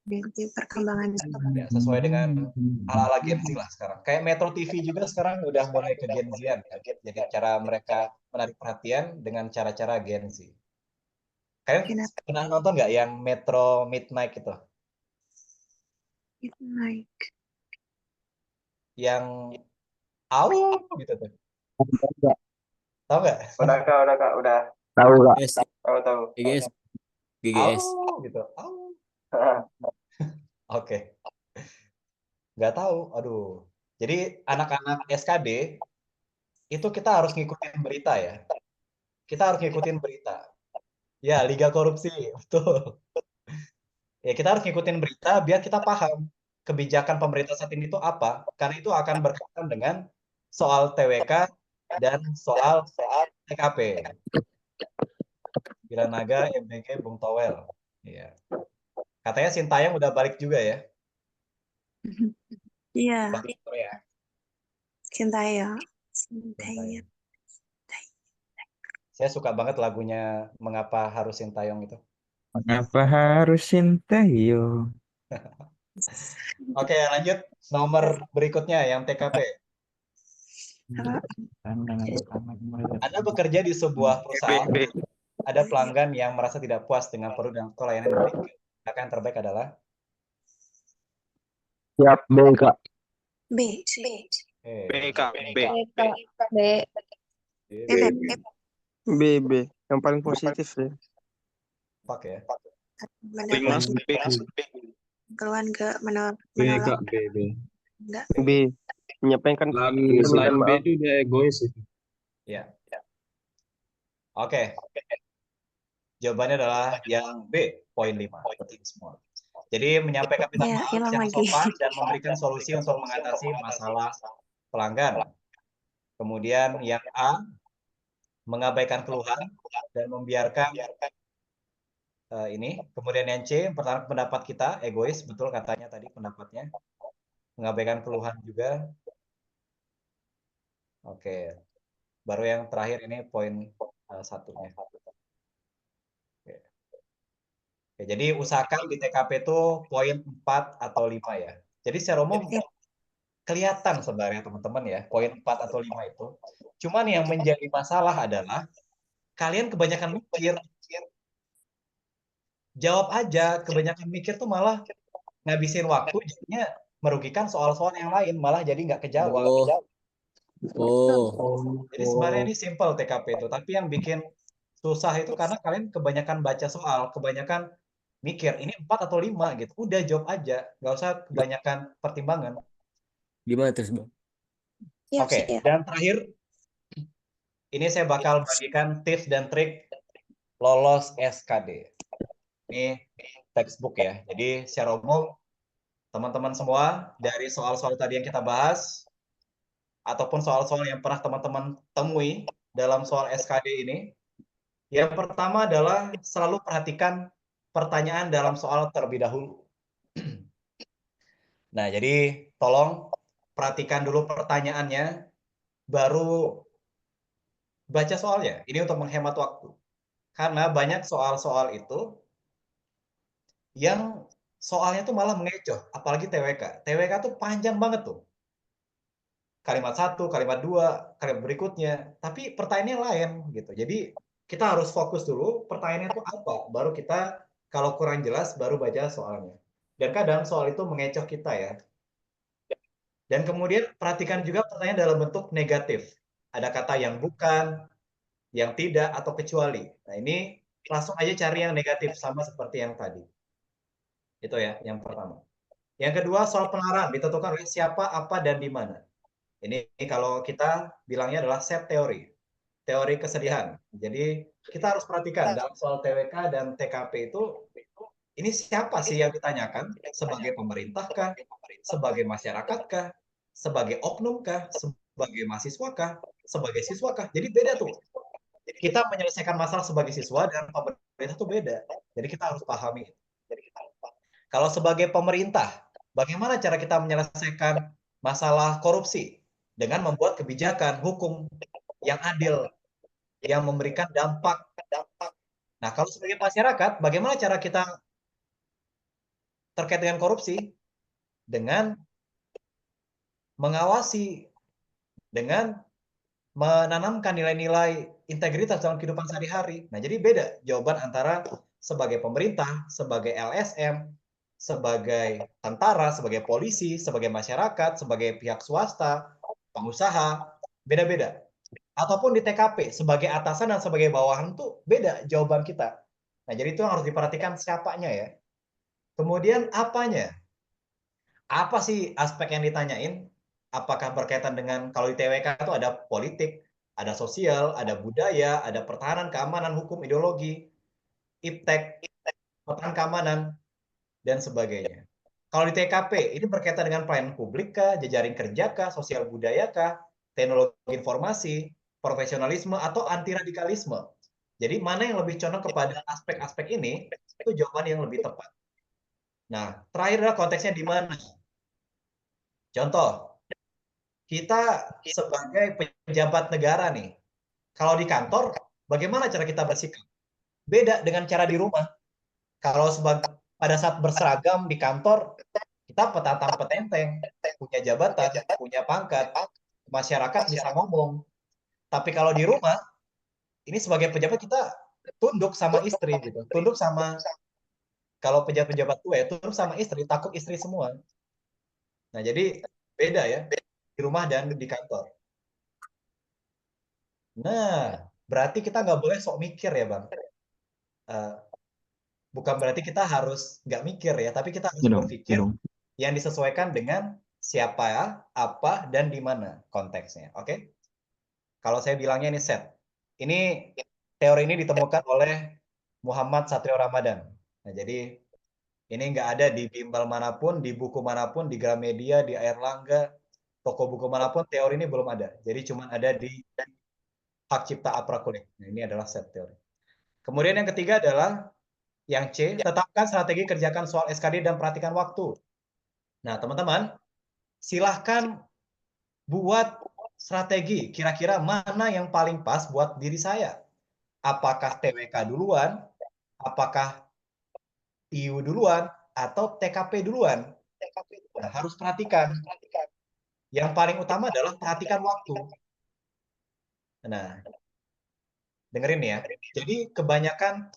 Di perkembangan Ya, sesuai dengan ala-ala Gen Z lah sekarang. Kayak Metro TV juga sekarang udah mulai ke Gen Z-an kan. Jadi cara mereka menarik perhatian dengan cara-cara Gen Z. Kalian pernah nonton nggak yang Metro Midnight itu? naik. Yang gitu tuh. Tahu nggak? Udah kak, udah. Tahu gak? Tahu. GGS. GGS. Gitu. Oke. Nggak tahu. Aduh. Jadi anak-anak SKD itu kita harus ngikutin berita ya. Kita harus ngikutin berita. Ya, Liga Korupsi, betul. Ya, kita harus ngikutin berita biar kita paham kebijakan pemerintah saat ini itu apa. Karena itu akan berkaitan dengan soal TWK dan soal TKP. Naga, MBG, Bung Towel. Iya. Katanya Sintayong udah balik juga ya. Iya. Balik Korea. Sintayong. Saya suka banget lagunya Mengapa Harus Sintayong itu. Mengapa harus Sintayong? Oke, lanjut. Nomor berikutnya yang TKP. Anda bekerja di sebuah perusahaan. Ada pelanggan yang merasa tidak puas dengan produk dan pelayanan yang diberikan. Maka yang terbaik adalah Siap B kak. B. Kak. B. Yang paling positif ya. Pak ya. Keluhan ke menolak. Enggak. B. Menyampaikan Selain B itu dia egois itu. Ya. Oke. Jawabannya adalah yang B, poin 5. Penting semua. Jadi menyampaikan minta maaf secara sopan dan memberikan solusi untuk mengatasi masalah pelanggan. Kemudian yang A, mengabaikan keluhan dan membiarkan ini. Kemudian yang C, pertama pendapat kita, egois, betul katanya tadi pendapatnya. Mengabaikan keluhan juga. Oke. Baru yang terakhir ini poin satunya. Oke. Oke, jadi usahakan di TKP itu poin 4 atau 5 ya. Jadi secara umum kelihatan sebenarnya teman-teman ya, poin 4 atau 5 itu. Cuman yang menjadi masalah adalah kalian kebanyakan mikir. Jawab aja, kebanyakan mikir tuh malah ngabisin waktu, jadinya merugikan soal-soal yang lain, malah jadi nggak kejawab. Jadi sebenarnya ini simple TKP itu, tapi yang bikin susah itu karena kalian kebanyakan baca soal, kebanyakan mikir, ini 4 atau 5 gitu. Udah jawab aja, nggak usah kebanyakan pertimbangan. Gimana terus, Bang? Oke, dan terakhir, ini saya bakal bagikan tips dan trik lolos SKD. Ini textbook ya. Jadi secara umum, teman-teman semua, dari soal-soal tadi yang kita bahas, ataupun soal-soal yang pernah teman-teman temui dalam soal SKD ini, yang pertama adalah selalu perhatikan pertanyaan dalam soal terlebih dahulu. Nah, jadi tolong perhatikan dulu pertanyaannya, baru baca soalnya. Ini untuk menghemat waktu. Karena banyak soal-soal itu yang soalnya tuh malah mengecoh, apalagi TWK. TWK tuh panjang banget tuh. Kalimat 1, kalimat 2, kalimat berikutnya. Tapi pertanyaannya lain gitu. Jadi kita harus fokus dulu pertanyaannya itu apa. Baru kita kalau kurang jelas baru baca soalnya. Dan kadang soal itu mengecoh kita ya. Dan kemudian perhatikan juga pertanyaan dalam bentuk negatif. Ada kata yang bukan, yang tidak, atau kecuali. Nah ini langsung aja cari yang negatif sama seperti yang tadi. Itu ya yang pertama. Yang kedua soal pengarang ditentukan oleh siapa, apa, dan di mana. Ini kalau kita bilangnya adalah set teori. Teori kesedihan. Jadi kita harus perhatikan dalam soal TWK dan TKP Ini siapa sih yang ditanyakan? Sebagai pemerintah kah? Sebagai masyarakat kah? Sebagai oknum kah? Sebagai mahasiswa kah? Sebagai siswa kah? Jadi beda tuh. Kita menyelesaikan masalah sebagai siswa dan pemerintah itu beda. Jadi kita harus pahami. Kalau sebagai pemerintah, bagaimana cara kita menyelesaikan masalah korupsi? Dengan membuat kebijakan hukum yang adil, yang memberikan dampak. Nah, kalau sebagai masyarakat, bagaimana cara kita terkait dengan korupsi? Dengan mengawasi, dengan menanamkan nilai-nilai integritas dalam kehidupan sehari-hari. Nah, jadi beda jawaban antara sebagai pemerintah, sebagai LSM, sebagai tentara, sebagai polisi, sebagai masyarakat, sebagai pihak swasta, pengusaha, beda-beda. Ataupun di TKP, sebagai atasan dan sebagai bawahan tuh beda jawaban kita. Nah, jadi itu yang harus diperhatikan siapanya ya. Kemudian apanya? Apa sih aspek yang ditanyain? Apakah berkaitan dengan, kalau di TWK itu ada politik, ada sosial, ada budaya, ada pertahanan, keamanan, hukum, ideologi, iptek, pertahanan keamanan, dan sebagainya. Kalau di TKP, ini berkaitan dengan pelayanan publik kah, jejaring kerja kah, sosial budaya kah, teknologi informasi, profesionalisme, atau anti radikalisme. Jadi mana yang lebih condong kepada aspek-aspek ini, itu jawaban yang lebih tepat. Nah, terakhir adalah konteksnya di mana. Contoh, kita sebagai pejabat negara nih, kalau di kantor, bagaimana cara kita bersikap? Beda dengan cara di rumah. Kalau pada saat berseragam di kantor, kita petantang petenteng, punya jabatan, punya pangkat, masyarakat bisa ngomong. Tapi kalau di rumah, ini sebagai pejabat kita tunduk sama istri gitu, tunduk sama, kalau pejabat-pejabat tua ya, tunduk sama istri, takut istri semua. Nah, jadi beda ya, di rumah dan di kantor. Nah, berarti kita nggak boleh sok mikir ya, Bang. Bukan berarti kita harus nggak mikir ya, tapi kita harus berpikir yang disesuaikan dengan siapa, apa, dan di mana konteksnya. Oke? Kalau saya bilangnya ini set. Ini teori ini ditemukan oleh Muhammad Satrio Ramadan. Nah, jadi ini nggak ada di bimbel manapun, di buku manapun, di Gramedia, di Airlangga, toko buku manapun, teori ini belum ada. Jadi cuma ada di Hak Cipta Aprakulik. Nah, ini adalah set teori. Kemudian yang ketiga adalah yang C, tetapkan strategi kerjakan soal SKD dan perhatikan waktu. Nah, teman-teman, silahkan buat strategi. Kira-kira mana yang paling pas buat diri saya? Apakah TWK duluan? Apakah TIU duluan? Atau TKP duluan? Nah, harus perhatikan. Yang paling utama adalah perhatikan waktu. Nah, dengerin ya. Jadi kebanyakan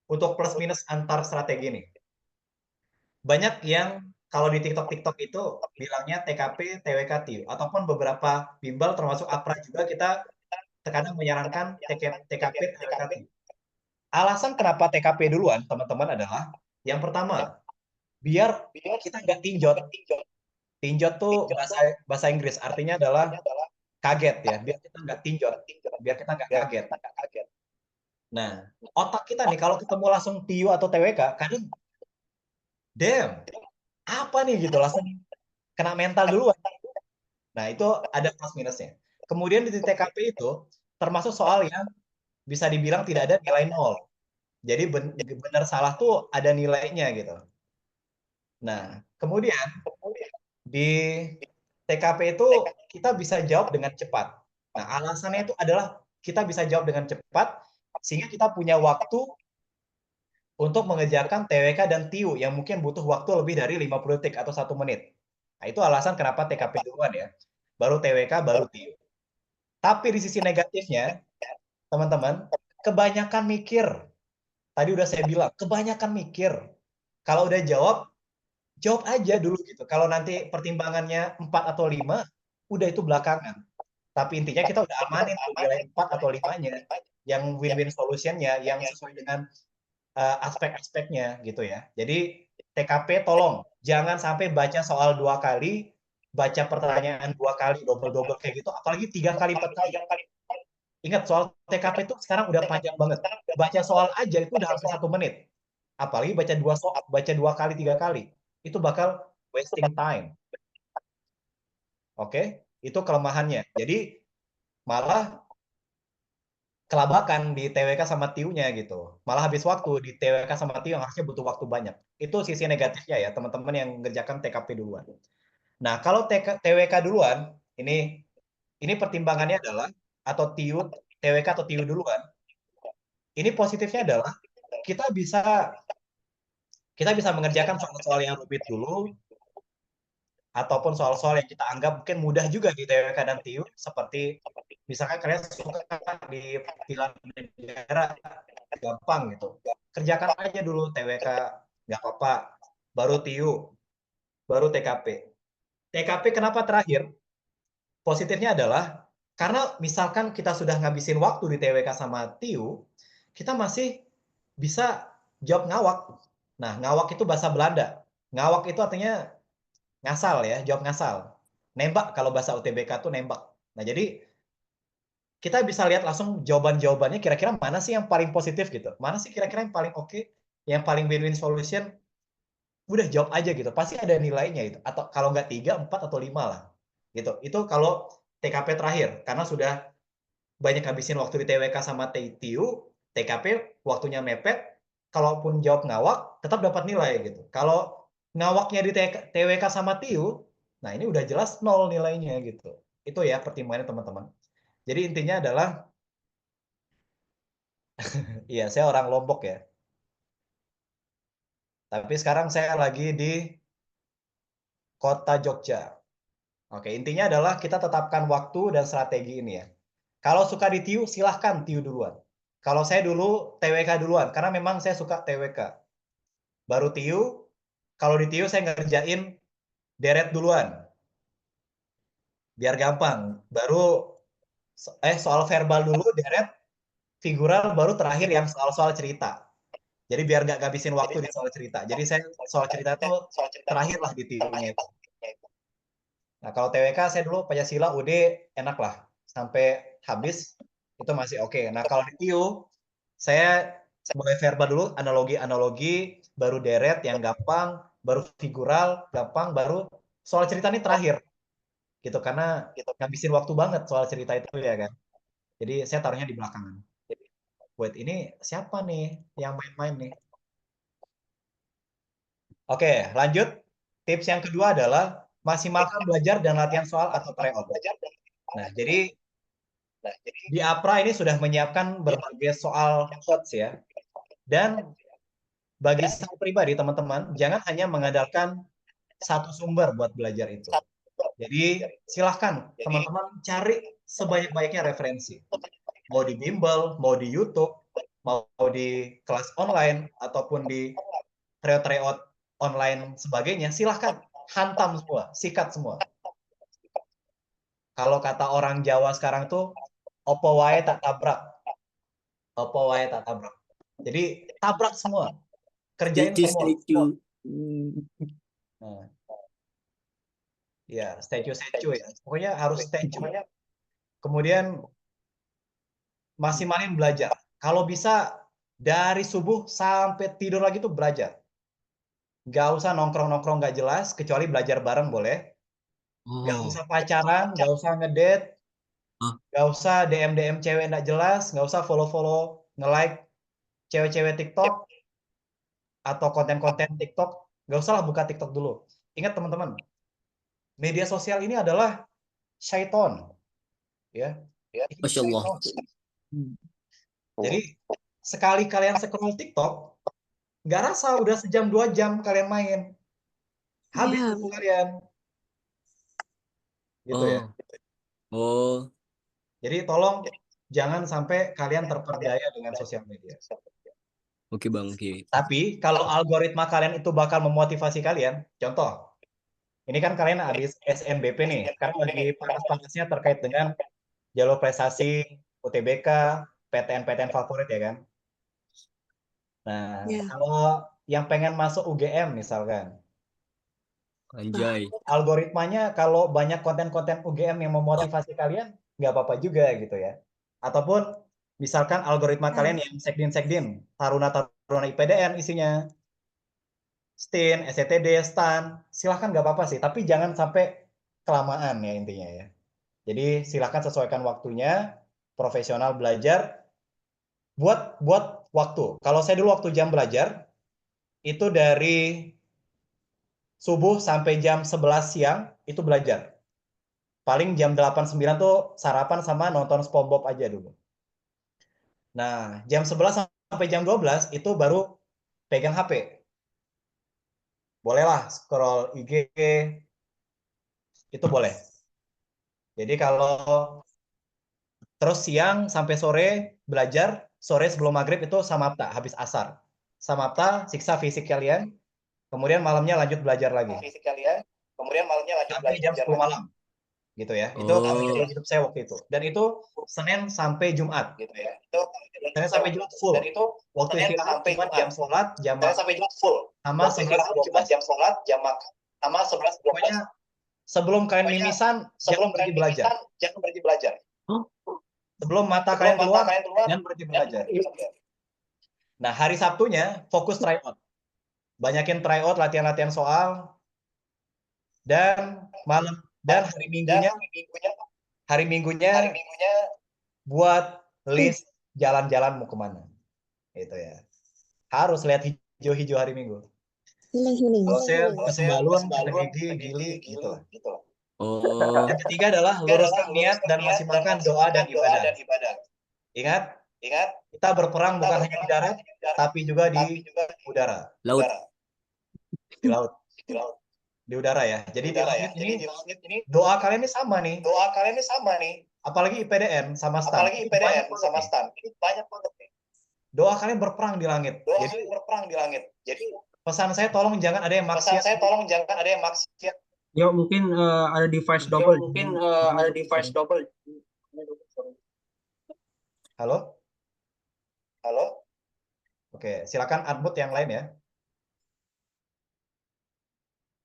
untuk plus minus antar strategi nih. Banyak yang kalau di TikTok itu bilangnya TKP, TWK, TIU. Ataupun beberapa bimbel termasuk APRA juga kita terkadang menyarankan TKP, TWK, TIU. Alasan kenapa TKP duluan, teman-teman, adalah yang pertama, biar kita nggak tinjot. Tinjot tuh bahasa Inggris, artinya adalah kaget ya, biar kita nggak tinjot, biar kita nggak kaget. Nah, otak kita nih kalau ketemu langsung TIU atau TWK, kadang damn, apa nih gitu, langsung kena mental duluan. Nah, itu ada plus minusnya. Kemudian di TKP itu termasuk soal yang bisa dibilang tidak ada nilai nol. Jadi benar salah tuh ada nilainya gitu. Nah, kemudian di TKP itu kita bisa jawab dengan cepat. Nah, alasannya itu adalah kita bisa jawab dengan cepat sehingga kita punya waktu untuk mengerjakan TWK dan TIU yang mungkin butuh waktu lebih dari 50 detik atau 1 menit. Nah, itu alasan kenapa TKP duluan ya. Baru TWK, baru TIU. Tapi di sisi negatifnya, teman-teman, kebanyakan mikir. Tadi udah saya bilang, kebanyakan mikir. Kalau udah jawab aja dulu gitu. Kalau nanti pertimbangannya 4 atau 5, udah itu belakangan. Tapi intinya kita udah amanin tuh nilai 4 atau 5-nya. Yang win-win solution-nya, yang sesuai dengan aspek-aspeknya gitu ya. Jadi TKP tolong jangan sampai baca soal 2 kali, baca pertanyaan 2 kali, double-double kayak gitu, apalagi 3 kali, 4 kali. Ingat soal TKP itu sekarang udah panjang banget. Baca soal aja itu udah hampir 1 menit. apalagi baca 2 kali 3 kali, itu bakal wasting time. Oke, itu kelemahannya. Jadi malah kelabakan di TWK sama TIU-nya gitu. Malah habis waktu di TWK sama TIU yang harusnya butuh waktu banyak. Itu sisi negatifnya ya, teman-teman yang ngerjakan TKP duluan. Nah, kalau TWK duluan, ini pertimbangannya adalah atau TWK atau TIU duluan. Ini positifnya adalah kita bisa mengerjakan soal-soal yang rumit dulu, ataupun soal-soal yang kita anggap mungkin mudah juga di TWK dan TIU, seperti misalkan kalian suka di tilang negara, gampang gitu. Kerjakan aja dulu TWK, nggak apa-apa. Baru TIU, baru TKP. TKP kenapa terakhir? Positifnya adalah, karena misalkan kita sudah ngabisin waktu di TWK sama TIU, kita masih bisa jawab ngawak. Nah, ngawak itu bahasa Belanda. Ngawak itu artinya ngasal ya, jawab ngasal. Nembak, kalau bahasa UTBK tuh nembak. Nah, jadi kita bisa lihat langsung jawaban-jawabannya kira-kira mana sih yang paling positif gitu. Mana sih kira-kira yang paling oke, yang paling win-win solution. Udah jawab aja gitu. Pasti ada nilainya itu. Atau kalau nggak 3, 4, atau 5 lah. Gitu. Itu kalau TKP terakhir. Karena sudah banyak habisin waktu di TWK sama TIU, TKP waktunya mepet, kalaupun jawab ngawak, tetap dapat nilai gitu. Kalau ngawaknya di TWK sama TIU, nah ini udah jelas 0 nilainya gitu. Itu ya pertimbangannya teman-teman. Jadi intinya adalah, iya saya orang Lombok ya. Tapi sekarang saya lagi di kota Jogja. Oke, intinya adalah kita tetapkan waktu dan strategi ini ya. Kalau suka di TIU, silahkan TIU duluan. Kalau saya dulu TWK duluan, karena memang saya suka TWK. Baru TIU, kalau di TIU saya ngerjain deret duluan. Biar gampang. Baru soal verbal dulu, deret, figural, baru terakhir yang soal-soal cerita. Jadi biar nggak ngabisin waktu di soal cerita. Jadi saya soal cerita itu terakhir lah di TIU-nya itu. Nah, kalau TWK saya dulu Pancasila UD enak lah. Sampai habis itu masih oke. Nah, kalau di TIU saya mulai verbal dulu, analogi-analogi, baru deret yang gampang, baru figural gampang, baru soal cerita ini terakhir. Gitu, karena ngabisin waktu banget soal cerita itu ya kan. Jadi saya taruhnya di belakangan. Wait, ini siapa nih yang main-main nih? Oke, lanjut. Tips yang kedua adalah maksimalkan belajar dan latihan soal atau tryout. Nah, jadi di APRA ini sudah menyiapkan berbagai soal quotes ya. Dan bagi saya pribadi, teman-teman, jangan hanya mengandalkan satu sumber buat belajar itu. Jadi silahkan teman-teman cari sebanyak-banyaknya referensi. Mau di bimbel, mau di YouTube, mau di kelas online, ataupun di tryout online sebagainya, silahkan hantam semua, sikat semua. Kalau kata orang Jawa sekarang tuh, opo wae tak tabrak. Opo wae tak tabrak. Jadi tabrak semua. Kerjain semua. Nah. Ya, statue ya. Pokoknya harus statue. Kemudian maksimalin belajar. Kalau bisa dari subuh sampai tidur lagi tuh belajar. Gak usah nongkrong-nongkrong gak jelas, kecuali belajar bareng boleh. Gak usah pacaran, gak usah ngedate, gak usah DM cewek gak jelas, gak usah follow-follow, nge-like cewek-cewek TikTok, atau konten-konten TikTok. Gak usah lah buka TikTok dulu. Ingat teman-teman, media sosial ini adalah syaiton. Ya. Masya Allah. Jadi sekali kalian scroll TikTok, nggak rasa udah sejam 2 jam kalian main, habis waktu kalian, gitu ya. Jadi tolong jangan sampai kalian terperdaya dengan sosial media. Oke bang, oke. Tapi kalau algoritma kalian itu bakal memotivasi kalian, contoh, ini kan kalian habis SNBP nih, karena lagi panas-panasnya terkait dengan jalur prestasi, UTBK, PTN favorit ya kan. Nah, kalau yang pengen masuk UGM misalkan, Anjay. Algoritmanya kalau banyak konten-konten UGM yang memotivasi kalian, nggak apa-apa juga gitu ya. Ataupun misalkan algoritma kalian yang sekdin, Taruna IPDN isinya. STIN, SCTD, STAN, silahkan nggak apa-apa sih, tapi jangan sampai kelamaan ya intinya ya. Jadi silahkan sesuaikan waktunya, profesional belajar, buat waktu. Kalau saya dulu waktu jam belajar, itu dari subuh sampai jam 11 siang, itu belajar. Paling jam 8-9 tuh sarapan sama nonton SpongeBob aja dulu. Nah, jam 11 sampai jam 12 itu baru pegang HP. Bolehlah scroll IG, itu boleh. Jadi kalau terus siang sampai sore belajar, sore sebelum maghrib itu samapta, habis asar. Samapta, siksa fisik kalian, kemudian malamnya lanjut belajar lagi. Fisik kalian, kemudian malamnya lanjut sampai jam 10 malam. Gitu ya. Itu hidup saya waktu itu. Dan itu Senin sampai Jumat gitu ya. Itu Senin sampai Jumat full. Dan itu waktu istirahat cuma jam sholat, jam makan. Sampai Jumat full. Sama 11 jam sholat, jam makan. Sama 11 pokoknya sebelum kalian mimisan, jangan berhenti belajar. Jangan berhenti belajar. Sebelum mata kalian keluar, jangan berhenti belajar. Nah, hari Sabtunya fokus tryout. Banyakin tryout, latihan-latihan soal. Dan malam dan hari minggunya buat list jalan-jalan mau kemana. Itu ya. Harus lihat hijau-hijau hari Minggu. Kalau saya ke Sembalun, ke Gili, gitu lah. Oh, Yang ketiga adalah luruskan niat dan maksimalkan doa dan ibadah. Ingat, kita berperang bukan hanya di darat, tapi juga di udara. laut. Di laut. Di udara ya. Jadi di langit ini doa kalian ini sama nih. Apalagi IPDN sama STAN. Ini banyak banget nih. Doa kalian berperang di langit. Jadi pesan saya tolong jangan ada yang maksiat. Ya mungkin ada device double. Halo? Oke, silakan unmute yang lain ya.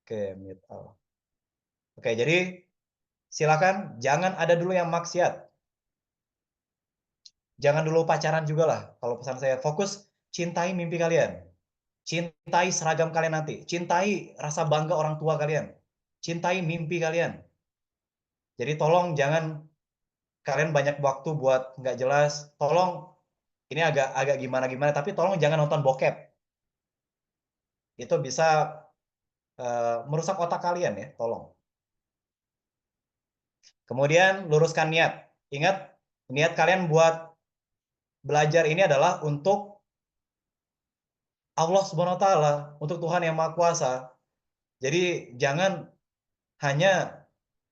Oke, mute all. Oke, jadi silakan jangan ada dulu yang maksiat. Jangan dulu pacaran juga lah. Kalau pesan saya, fokus cintai mimpi kalian. Cintai seragam kalian nanti. Cintai rasa bangga orang tua kalian. Cintai mimpi kalian. Jadi tolong jangan kalian banyak waktu buat nggak jelas. Tolong, ini agak gimana-gimana, tapi tolong jangan nonton bokep. Itu bisa merusak otak kalian ya, tolong. Kemudian luruskan niat. Ingat, niat kalian buat belajar ini adalah untuk Allah Subhanahu wa taala, untuk Tuhan yang Maha Kuasa. Jadi jangan hanya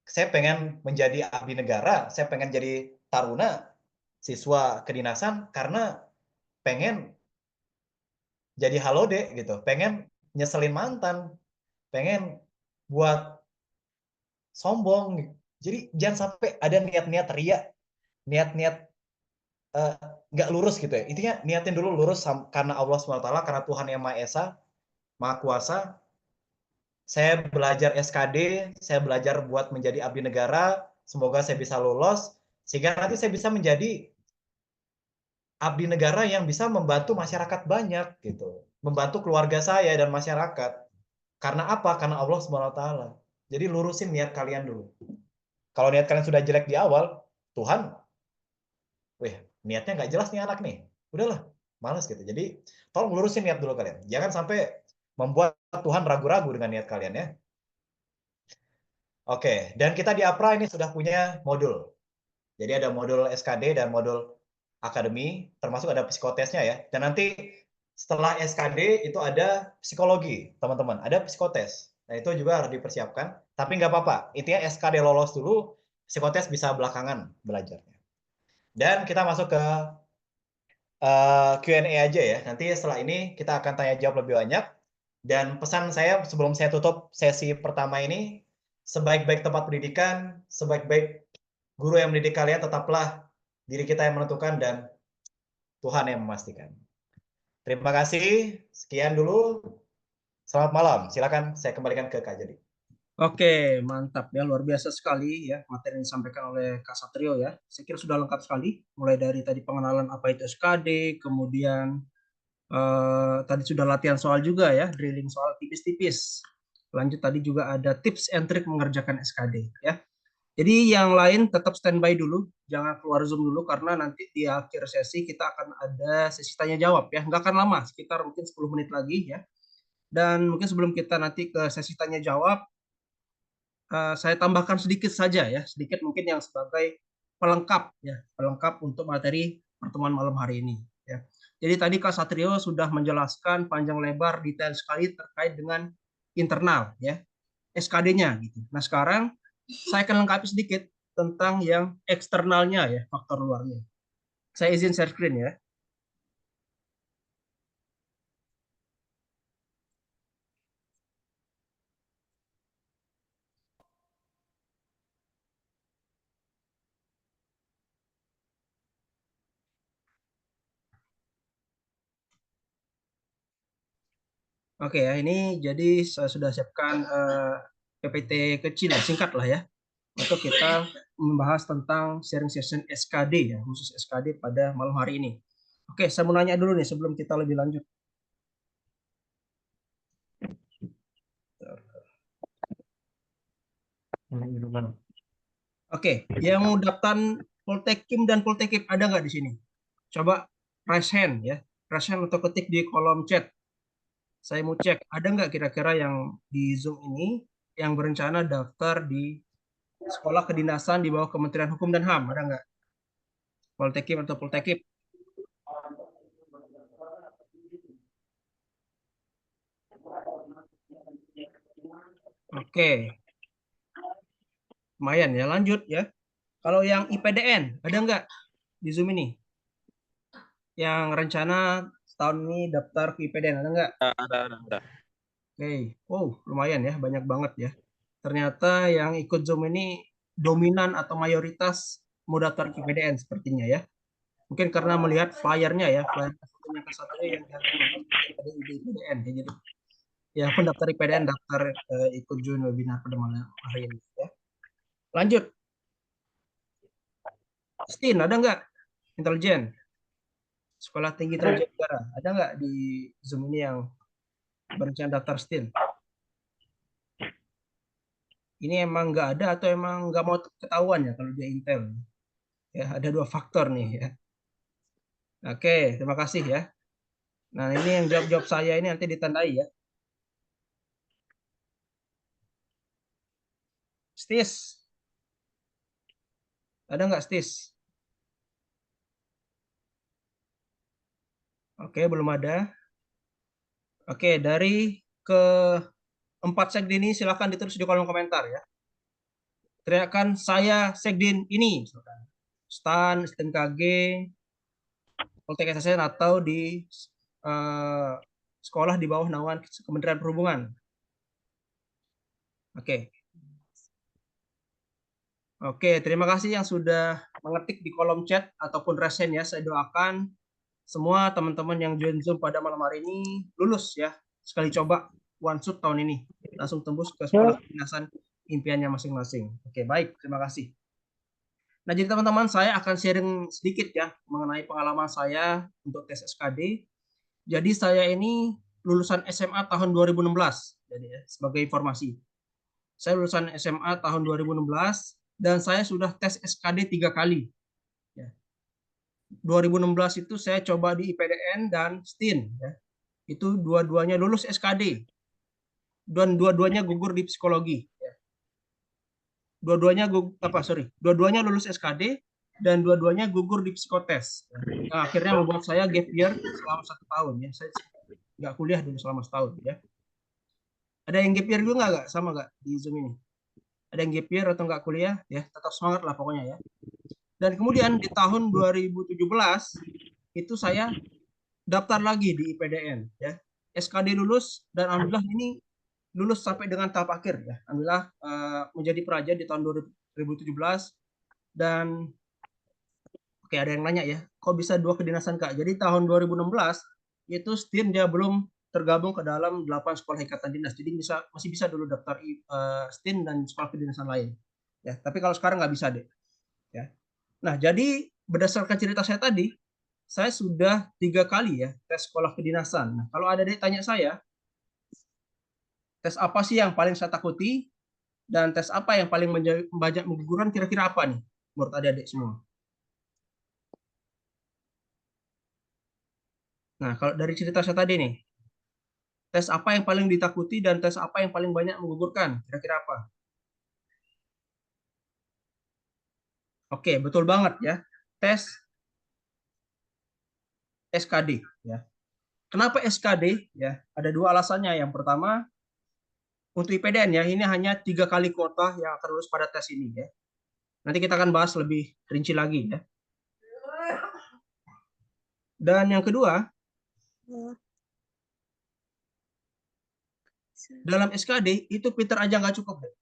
saya pengen menjadi abdi negara, saya pengen jadi taruna, siswa kedinasan karena pengen jadi halode gitu, pengen nyeselin mantan, pengen buat sombong. Jadi jangan sampai ada niat-niat ria, niat-niat nggak lurus gitu ya. Intinya niatin dulu lurus karena Allah SWT, karena Tuhan yang Maha Esa, Maha Kuasa. Saya belajar SKD, saya belajar buat menjadi abdi negara, semoga saya bisa lolos, sehingga nanti saya bisa menjadi abdi negara yang bisa membantu masyarakat banyak gitu. Membantu keluarga saya dan masyarakat. Karena apa? Karena Allah SWT. Jadi lurusin niat kalian dulu. Kalau niat kalian sudah jelek di awal, Tuhan, wih, niatnya nggak jelas nih anak nih. Udahlah, males gitu. Jadi tolong lurusin niat dulu kalian. Jangan sampai membuat Tuhan ragu-ragu dengan niat kalian ya. Oke, dan kita di APRA ini sudah punya modul. Jadi ada modul SKD dan modul akademi, termasuk ada psikotesnya ya. Dan nanti setelah SKD itu ada psikologi, teman-teman. Ada psikotes. Nah itu juga harus dipersiapkan. Tapi nggak apa-apa. Intinya SKD lolos dulu, psikotes bisa belakangan belajarnya. Dan kita masuk ke Q&A aja ya. Nanti setelah ini kita akan tanya jawab lebih banyak. Dan pesan saya sebelum saya tutup sesi pertama ini, sebaik-baik tempat pendidikan, sebaik-baik guru yang mendidik kalian, tetaplah diri kita yang menentukan dan Tuhan yang memastikan. Terima kasih. Sekian dulu. Selamat malam. Silakan saya kembalikan ke Kak Jadi. Oke, mantap ya, luar biasa sekali ya materi yang disampaikan oleh Kak Satrio ya. Saya kira sudah lengkap sekali, mulai dari tadi pengenalan apa itu SKD, kemudian Tadi sudah latihan soal juga ya, drilling soal tipis-tipis. Lanjut tadi juga ada tips and trick mengerjakan SKD ya. Jadi yang lain tetap standby dulu, jangan keluar Zoom dulu karena nanti di akhir sesi kita akan ada sesi tanya jawab ya. Nggak akan lama, sekitar mungkin 10 menit lagi ya. Dan mungkin sebelum kita nanti ke sesi tanya jawab, saya tambahkan sedikit saja ya, sedikit mungkin yang sebagai pelengkap ya, pelengkap untuk materi pertemuan malam hari ini ya. Jadi tadi Kak Satrio sudah menjelaskan panjang lebar detail sekali terkait dengan internal ya, SKD-nya gitu. Nah, sekarang saya akan lengkapi sedikit tentang yang eksternalnya ya, faktor luarnya. Saya izin share screen ya. Oke ya, ini jadi saya sudah siapkan PPT kecil ya, singkat lah ya, untuk kita membahas tentang sharing session SKD ya, khusus SKD pada malam hari ini. Oke, saya mau nanya dulu nih sebelum kita lebih lanjut. Oke, yang mau daftar Poltekim dan Poltekip ada nggak di sini? Coba raise hand ya, raise hand atau ketik di kolom chat. Saya mau cek, ada nggak kira-kira yang di Zoom ini yang berencana daftar di sekolah kedinasan di bawah Kementerian Hukum dan HAM, ada nggak? Poltekim atau Poltekip? Oke, lumayan ya, lanjut ya. Kalau yang IPDN, ada nggak di Zoom ini? Yang rencana tahun ini daftar ke IPDN, ada nggak? Ada. Oke, lumayan ya, banyak banget ya. Ternyata yang ikut Zoom ini dominan atau mayoritas mau daftar ke IPDN sepertinya ya. Mungkin karena melihat flyernya ya, flyer satunya ke satunya yang ada ide IPDN ya. Jadi yang pendaftar IPDN daftar ikut join webinar pada malam hari ini ya. Lanjut. STIN ada nggak? Intelijen. Sekolah Tinggi Intelijen Negara. Ada nggak di Zoom ini yang berencana daftar STIN? Ini emang nggak ada atau emang nggak mau ketahuan ya kalau dia Intel? Ya, ada dua faktor nih ya. Oke, terima kasih ya. Nah, ini yang jawab-jawab saya ini nanti ditandai ya. Stis. Ada nggak Stis? Oke, belum ada. Oke, dari keempat sekdin ini silakan ditulis di kolom komentar ya. Teriakan saya sekdin ini, STAN, STIN KG, Poltek SSN atau di sekolah di bawah naungan Kementerian Perhubungan. Oke. Oke, terima kasih yang sudah mengetik di kolom chat ataupun resen ya. Saya doakan semua teman-teman yang join Zoom pada malam hari ini lulus ya. Sekali coba one shot tahun ini. Langsung tembus ke sekolah kedinasan impiannya masing-masing. Oke, baik. Terima kasih. Nah, jadi teman-teman saya akan sharing sedikit ya mengenai pengalaman saya untuk tes SKD. Jadi saya ini lulusan SMA tahun 2016. Jadi ya, sebagai informasi. Saya lulusan SMA tahun 2016 dan saya sudah tes SKD 3 kali. Ya. 2016 itu saya coba di IPDN dan STIN. Ya. Itu dua-duanya lulus SKD. Dan dua-duanya gugur di psikologi. Ya. Dua-duanya lulus SKD dan dua-duanya gugur di psikotes. Ya. Yang akhirnya membuat saya gap year selama 1 tahun. Ya. Saya nggak kuliah dulu selama setahun. Ya. Ada yang gap year juga nggak? Sama nggak di Zoom ini? Ada yang gap year atau nggak kuliah? Ya, tetap semangat lah pokoknya ya. Dan kemudian di tahun 2017 itu saya daftar lagi di IPDN ya. SKD lulus dan alhamdulillah ini lulus sampai dengan tahap akhir ya. Alhamdulillah menjadi peraja di tahun 2017 dan oke, ada yang nanya ya, kok bisa 2 kedinasan Kak? Jadi tahun 2016 itu STIN dia belum tergabung ke dalam 8 sekolah ikatan dinas. Jadi masih bisa dulu daftar STIN dan sekolah kedinasan lain. Ya, tapi kalau sekarang nggak bisa deh. Ya. Nah, jadi berdasarkan cerita saya tadi, saya sudah 3 kali ya tes sekolah kedinasan. Nah, kalau ada adik tanya saya, tes apa sih yang paling saya takuti dan tes apa yang paling banyak menggugurkan, kira-kira apa nih menurut adik-adik semua? Nah, kalau dari cerita saya tadi nih, tes apa yang paling ditakuti dan tes apa yang paling banyak menggugurkan, kira-kira apa? Oke, betul banget ya. Tes SKD ya. Kenapa SKD ya? Ada 2 alasannya. Yang pertama, untuk IPDN ya, ini hanya 3 kali kuota yang akan lulus pada tes ini ya. Nanti kita akan bahas lebih rinci lagi ya. Dan yang kedua, dalam SKD itu pinter aja nggak cukup deh.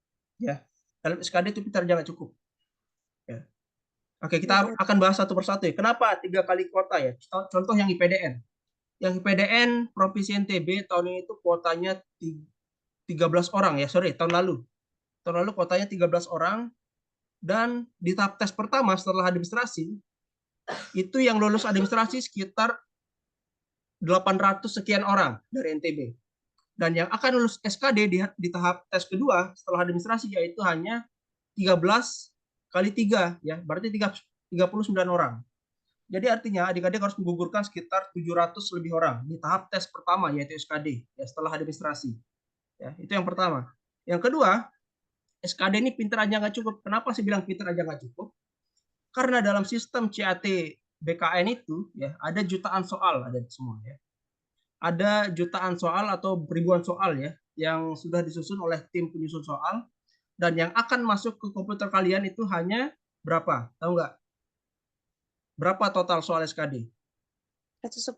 Ya, dalam SKD itu pinter aja nggak cukup. Ya. Oke, kita akan bahas satu persatu ya. Kenapa 3 kali kuota ya? Contoh yang IPDN. Yang IPDN Provinsi NTB tahun ini itu kuotanya 13 orang ya, sorry, tahun lalu. Tahun lalu kuotanya 13 orang, dan di tahap tes pertama setelah administrasi, itu yang lulus administrasi sekitar 800 sekian orang dari NTB. Dan yang akan lulus SKD di tahap tes kedua setelah administrasi yaitu hanya 13 kali 3 ya, berarti 39 orang. Jadi artinya adik-adik harus menggugurkan sekitar 700 lebih orang di tahap tes pertama yaitu SKD ya, setelah administrasi. Ya, itu yang pertama. Yang kedua, SKD ini pinter aja nggak cukup. Kenapa sih bilang pinter aja nggak cukup? Karena dalam sistem CAT BKN itu ya ada jutaan soal, ada semua ya. Ada jutaan soal atau ribuan soal ya yang sudah disusun oleh tim penyusun soal, dan yang akan masuk ke komputer kalian itu hanya berapa? Tahu nggak? Berapa total soal SKD? 110.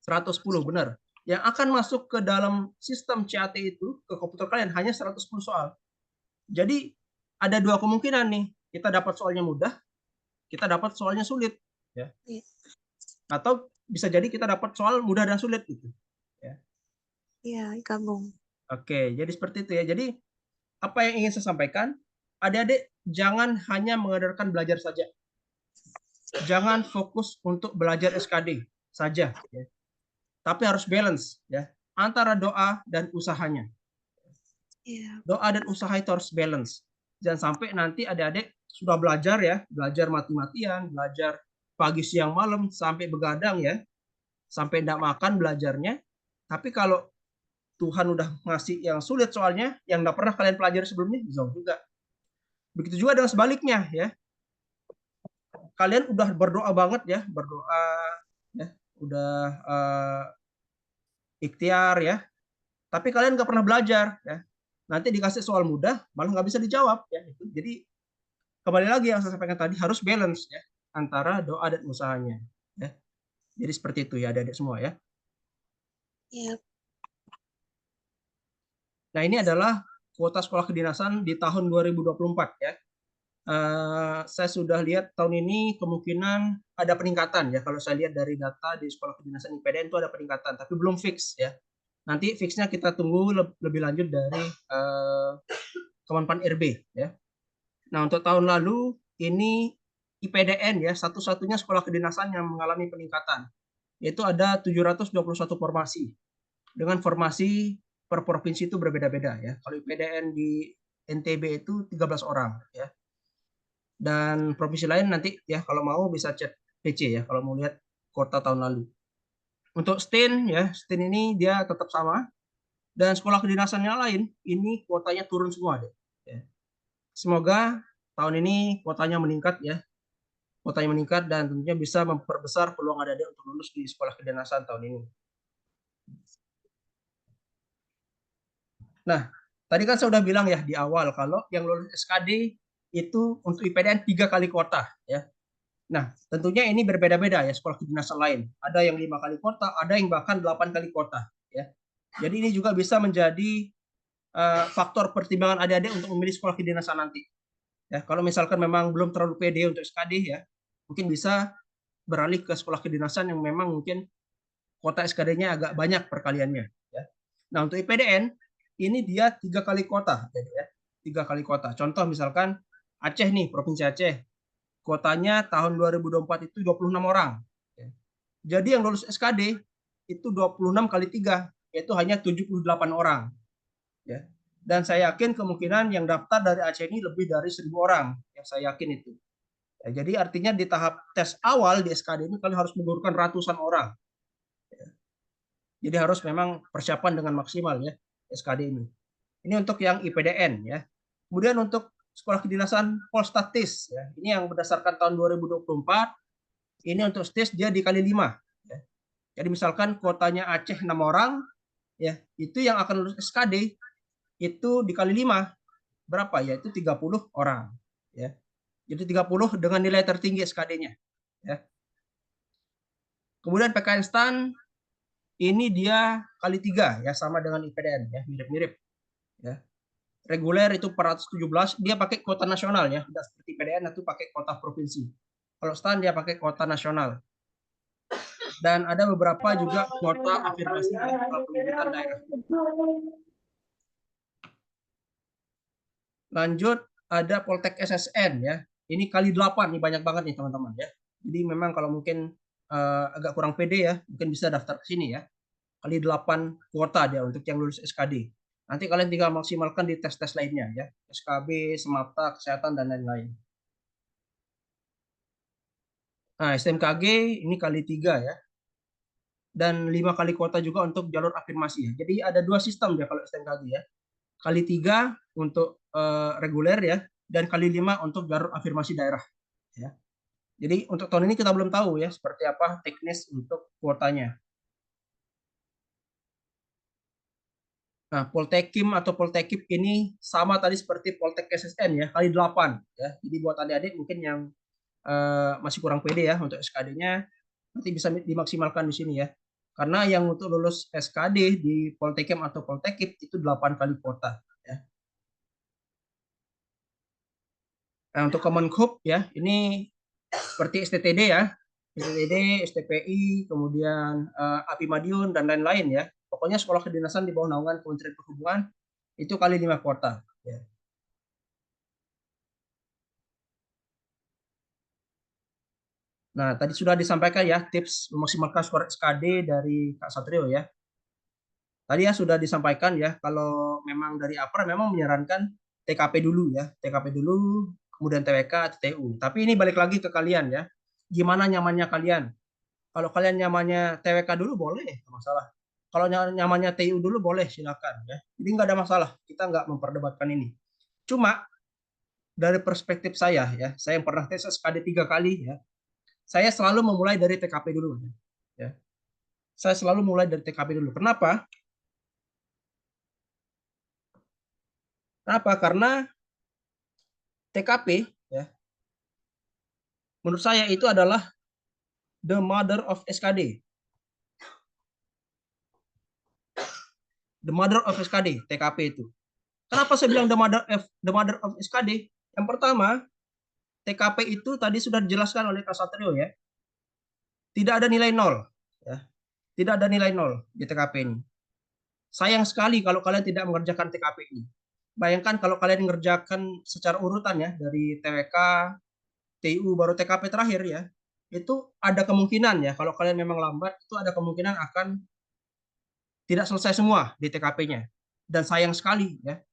110, benar. Yang akan masuk ke dalam sistem CAT itu, ke komputer kalian, hanya 110 soal. Jadi, ada 2 kemungkinan nih. Kita dapat soalnya mudah, kita dapat soalnya sulit. Ya. Atau bisa jadi kita dapat soal mudah dan sulit gitu. Ya. Iya, gabung. Oke, jadi seperti itu ya. Jadi, apa yang ingin saya sampaikan, adik-adik jangan hanya mengandalkan belajar saja. Jangan fokus untuk belajar SKD saja, ya. Tapi harus balance ya antara doa dan usahanya. Doa dan usaha itu harus balance. Jangan sampai nanti adik-adik sudah belajar ya, belajar mati-matian, belajar pagi siang malam sampai begadang ya, sampai tidak makan belajarnya. Tapi kalau Tuhan udah ngasih yang sulit soalnya, yang nggak pernah kalian pelajari sebelumnya, bisa juga. Begitu juga dengan sebaliknya ya. Kalian udah berdoa banget ya, berdoa ya, udah ikhtiar ya, tapi kalian nggak pernah belajar ya. Nanti dikasih soal mudah malah nggak bisa dijawab ya. Jadi kembali lagi yang saya sampaikan tadi, harus balance ya antara doa dan usahanya ya. Jadi seperti itu ya adik-adik semua ya. Iya. Nah, ini adalah kuota sekolah kedinasan di tahun 2024 ya. Saya sudah lihat tahun ini kemungkinan ada peningkatan ya. Kalau saya lihat dari data di sekolah kedinasan IPDN itu ada peningkatan, tapi belum fix ya. Nanti fixnya kita tunggu lebih lanjut dari Kemenpan RB ya. Nah, untuk tahun lalu ini IPDN ya, satu-satunya sekolah kedinasan yang mengalami peningkatan. Yaitu ada 721 formasi. Dengan formasi per provinsi itu berbeda-beda ya. Kalau IPDN di NTB itu 13 orang ya. Dan provinsi lain nanti ya kalau mau bisa cek PC ya kalau mau lihat kuota tahun lalu. Untuk STIN ya, STIN ini dia tetap sama, dan sekolah kedinasan yang lain ini kuotanya turun semua deh. Ya. Semoga tahun ini kuotanya meningkat ya, kuotanya meningkat dan tentunya bisa memperbesar peluang adik-adik untuk lulus di sekolah kedinasan tahun ini. Nah, tadi kan saya udah bilang ya di awal kalau yang lulus SKD itu untuk IPDN 3 kali kuota ya. Nah, tentunya ini berbeda-beda ya sekolah kedinasan lain. Ada yang 5 kali kuota, ada yang bahkan 8 kali kuota ya. Jadi ini juga bisa menjadi faktor pertimbangan adik-adik untuk memilih sekolah kedinasan nanti. Ya, kalau misalkan memang belum terlalu pede untuk SKD ya, mungkin bisa beralih ke sekolah kedinasan yang memang mungkin kuota SKD-nya agak banyak perkaliannya ya. Nah, untuk IPDN ini dia 3 kali kuota ya. 3 kali kuota. Contoh misalkan Aceh nih, Provinsi Aceh. Kuotanya tahun 2024 itu 26 orang. Jadi yang lulus SKD itu 26 kali 3, yaitu hanya 78 orang. Ya. Dan saya yakin kemungkinan yang daftar dari Aceh ini lebih dari 1.000 orang. Yang saya yakin itu. Ya, jadi artinya di tahap tes awal di SKD ini kalian harus menggugurkan ratusan orang. Ya. Jadi harus memang persiapan dengan maksimal ya SKD ini. Ini untuk yang IPDN ya. Kemudian untuk Sekolah Kedinasan Polstatis ya. Ini yang berdasarkan tahun 2024. Ini untuk STIS dia dikali 5 ya. Jadi misalkan kuotanya Aceh 6 orang ya, itu yang akan lulus SKD itu dikali 5 berapa ya? Itu 30 orang ya. Jadi 30 dengan nilai tertinggi SKD-nya ya. Kemudian PKN STAN ini dia kali 3 ya, sama dengan IPDN ya, mirip-mirip ya. Reguler itu 417, dia pakai kuota nasional ya, tidak seperti PDN itu pakai kuota provinsi. Kalau STAN dia pakai kuota nasional. Dan ada beberapa juga kuota afirmasi pendidikan daerah. Lanjut ada Poltek SSN ya. Ini kali 8 nih, banyak banget nih teman-teman ya. Jadi memang kalau mungkin agak kurang pede ya, mungkin bisa daftar ke sini ya. Kali 8 kuota dia untuk yang lulus SKD. Nanti kalian tinggal maksimalkan di tes-tes lainnya ya. SKB, Semapta, Kesehatan dan lain-lain. Nah, STMKG ini kali 3 ya. Dan 5 kali kuota juga untuk jalur afirmasi ya. Jadi ada 2 sistem ya kalau STMKG ya. Kali 3 untuk reguler ya, dan kali 5 untuk jalur afirmasi daerah ya. Jadi untuk tahun ini kita belum tahu ya seperti apa teknis untuk kuotanya. Nah, Poltekim atau Poltekip ini sama tadi seperti Poltek SSN ya, kali 8 ya. Jadi buat adik-adik mungkin yang masih kurang pede ya untuk SKD-nya, nanti bisa dimaksimalkan di sini ya. Karena yang untuk lulus SKD di Poltekim atau Poltekip itu 8 kali kuota ya. Nah, untuk Kemenhub ya, ini seperti STTD ya. STTD, STPI, kemudian API Madiun dan lain-lain ya. Pokoknya sekolah kedinasan di bawah naungan Kementerian Perhubungan itu kali 5 kuota ya. Nah, tadi sudah disampaikan ya tips memaksimalkan skor SKD dari Kak Satrio ya. Tadi ya sudah disampaikan ya, kalau memang dari APR memang menyarankan TKP dulu ya, TKP dulu, kemudian TWK, TTU. Tapi ini balik lagi ke kalian ya, gimana nyamannya kalian. Kalau kalian nyamannya TWK dulu boleh, nggak masalah. Kalau nyamannya TU dulu boleh, silakan ya. Jadi nggak ada masalah, kita nggak memperdebatkan ini. Cuma dari perspektif saya ya, saya yang pernah tes SKD 3 kali ya, saya selalu memulai dari TKP dulu ya. Saya selalu mulai dari TKP dulu. Kenapa? Karena TKP ya, menurut saya itu adalah the mother of SKD. The mother of SKD, TKP itu. Kenapa saya bilang the mother of SKD? Yang pertama, TKP itu tadi sudah dijelaskan oleh Kak Satrio ya. Tidak ada nilai 0 ya. Tidak ada nilai 0 di TKP ini. Sayang sekali kalau kalian tidak mengerjakan TKP ini. Bayangkan kalau kalian mengerjakan secara urutan ya, dari TWK, TU baru TKP terakhir ya. Itu ada kemungkinan ya, kalau kalian memang lambat itu ada kemungkinan akan tidak selesai semua di TKP-nya. Dan sayang sekali ya.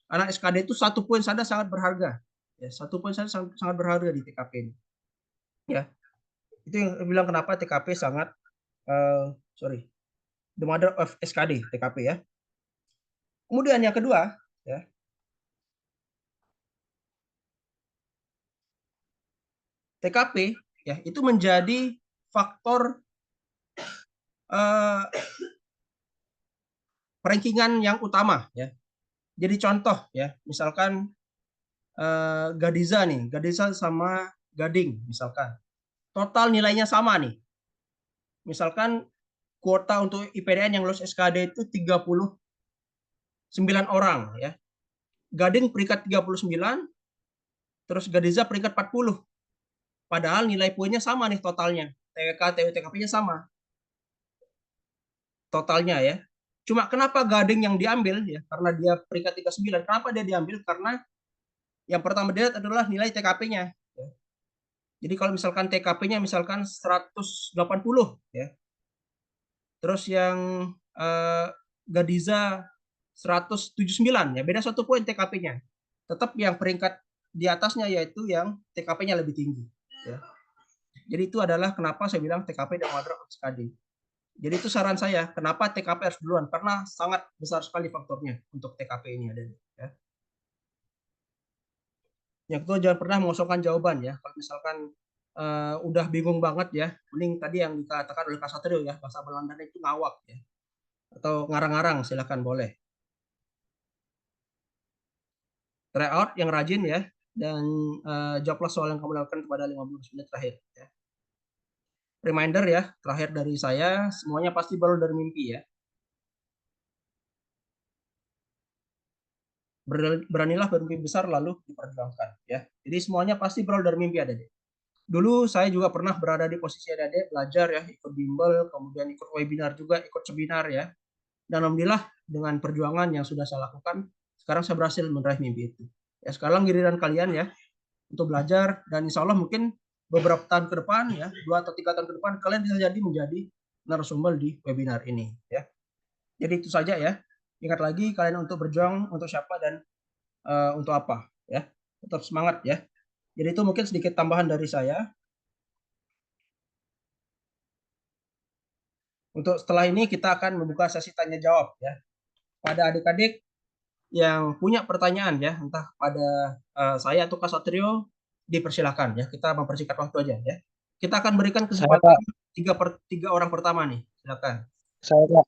Karena SKD itu 1 poin saja sangat berharga. Ya, 1 poin saja sangat berharga di TKP ini. Ya. Itu yang bilang kenapa TKP sangat the mother of SKD, TKP ya. Kemudian yang kedua ya, TKP ya itu menjadi faktor rankingan yang utama ya. Jadi contoh ya, misalkan Gadiza nih, Gadiza sama Gading misalkan. Total nilainya sama nih. Misalkan kuota untuk IPDN yang lulus SKD itu 39 orang ya. Gading peringkat 39, terus Gadiza peringkat 40. Padahal nilai poinnya sama nih totalnya. TWK, TU, TKP-nya sama. Totalnya ya. Cuma kenapa Gading yang diambil ya? Karena dia peringkat 39. Kenapa dia diambil? Karena yang pertama dilihat adalah nilai TKP-nya. Jadi kalau misalkan TKP-nya misalkan 180 ya. Terus yang Gadiza 179 ya, beda 1 poin TKP-nya. Tetap yang peringkat di atasnya yaitu yang TKP-nya lebih tinggi ya. Jadi itu adalah kenapa saya bilang TKP dan Madrak SKD. Jadi itu saran saya, kenapa TKP harus duluan, karena sangat besar sekali faktornya untuk TKP ini ada ya. Yang kedua, jangan pernah mengosongkan jawaban ya. Kalau misalkan udah bingung banget ya, mending tadi yang dikatakan oleh Kak Satrio ya, bahasa Belandanya itu ngawak ya. Atau ngarang-ngarang, silakan boleh. Try out yang rajin ya, dan jawablah soal yang kamu lakukan pada 15 menit terakhir ya. Reminder ya, terakhir dari saya, semuanya pasti berawal dari mimpi ya. Beranilah bermimpi besar lalu diperjuangkan ya. Jadi semuanya pasti berawal dari mimpi adik-adik. Dulu saya juga pernah berada di posisi adik-adik, belajar ya, ikut bimbel, kemudian ikut webinar juga, ikut seminar ya. Dan alhamdulillah dengan perjuangan yang sudah saya lakukan, sekarang saya berhasil meraih mimpi itu. Ya, sekarang giliran kalian ya untuk belajar, dan insya Allah mungkin beberapa tahun ke depan ya, 2 atau 3 tahun ke depan kalian bisa jadi menjadi narasumber di webinar ini ya. Jadi itu saja ya. Ingat lagi kalian untuk berjuang untuk siapa dan untuk apa ya. Tetap semangat ya. Jadi itu mungkin sedikit tambahan dari saya. Untuk setelah ini kita akan membuka sesi tanya jawab ya. Pada adik-adik yang punya pertanyaan ya, entah pada saya atau Kak Satrio, dipersilakan ya. Kita mempersingkat waktu aja ya. Kita akan berikan kesempatan 3 orang pertama nih. Silakan. Saya, Pak.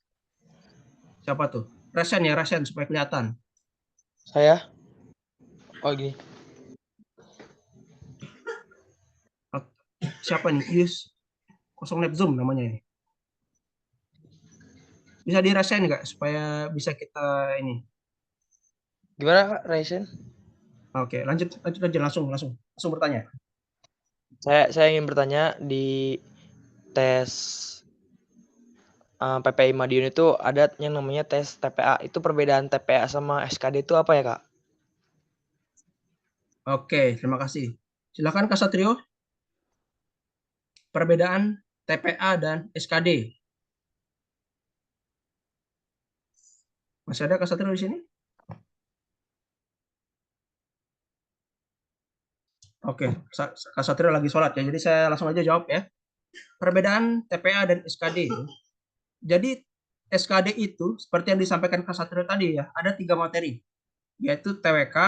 Siapa tuh? Resen ya, Resen supaya kelihatan. Saya. Oh, gini. Siapa nih? Yus. Kosong Zoom namanya ini. Bisa dirasain nggak supaya bisa kita ini? Gimana, Kak, Raisen? Oke, lanjut aja langsung bertanya. Saya ingin bertanya, di tes PPI Madiun itu ada yang namanya tes TPA. Itu perbedaan TPA sama SKD itu apa ya, Kak? Oke, terima kasih. Silakan Kak Satrio. Perbedaan TPA dan SKD. Masih ada Kak Satrio di sini? Oke, Kak Satrio lagi sholat ya, jadi saya langsung aja jawab ya. Perbedaan TPA dan SKD. Jadi SKD itu seperti yang disampaikan Kak Satrio tadi ya, ada 3 materi, yaitu TWK,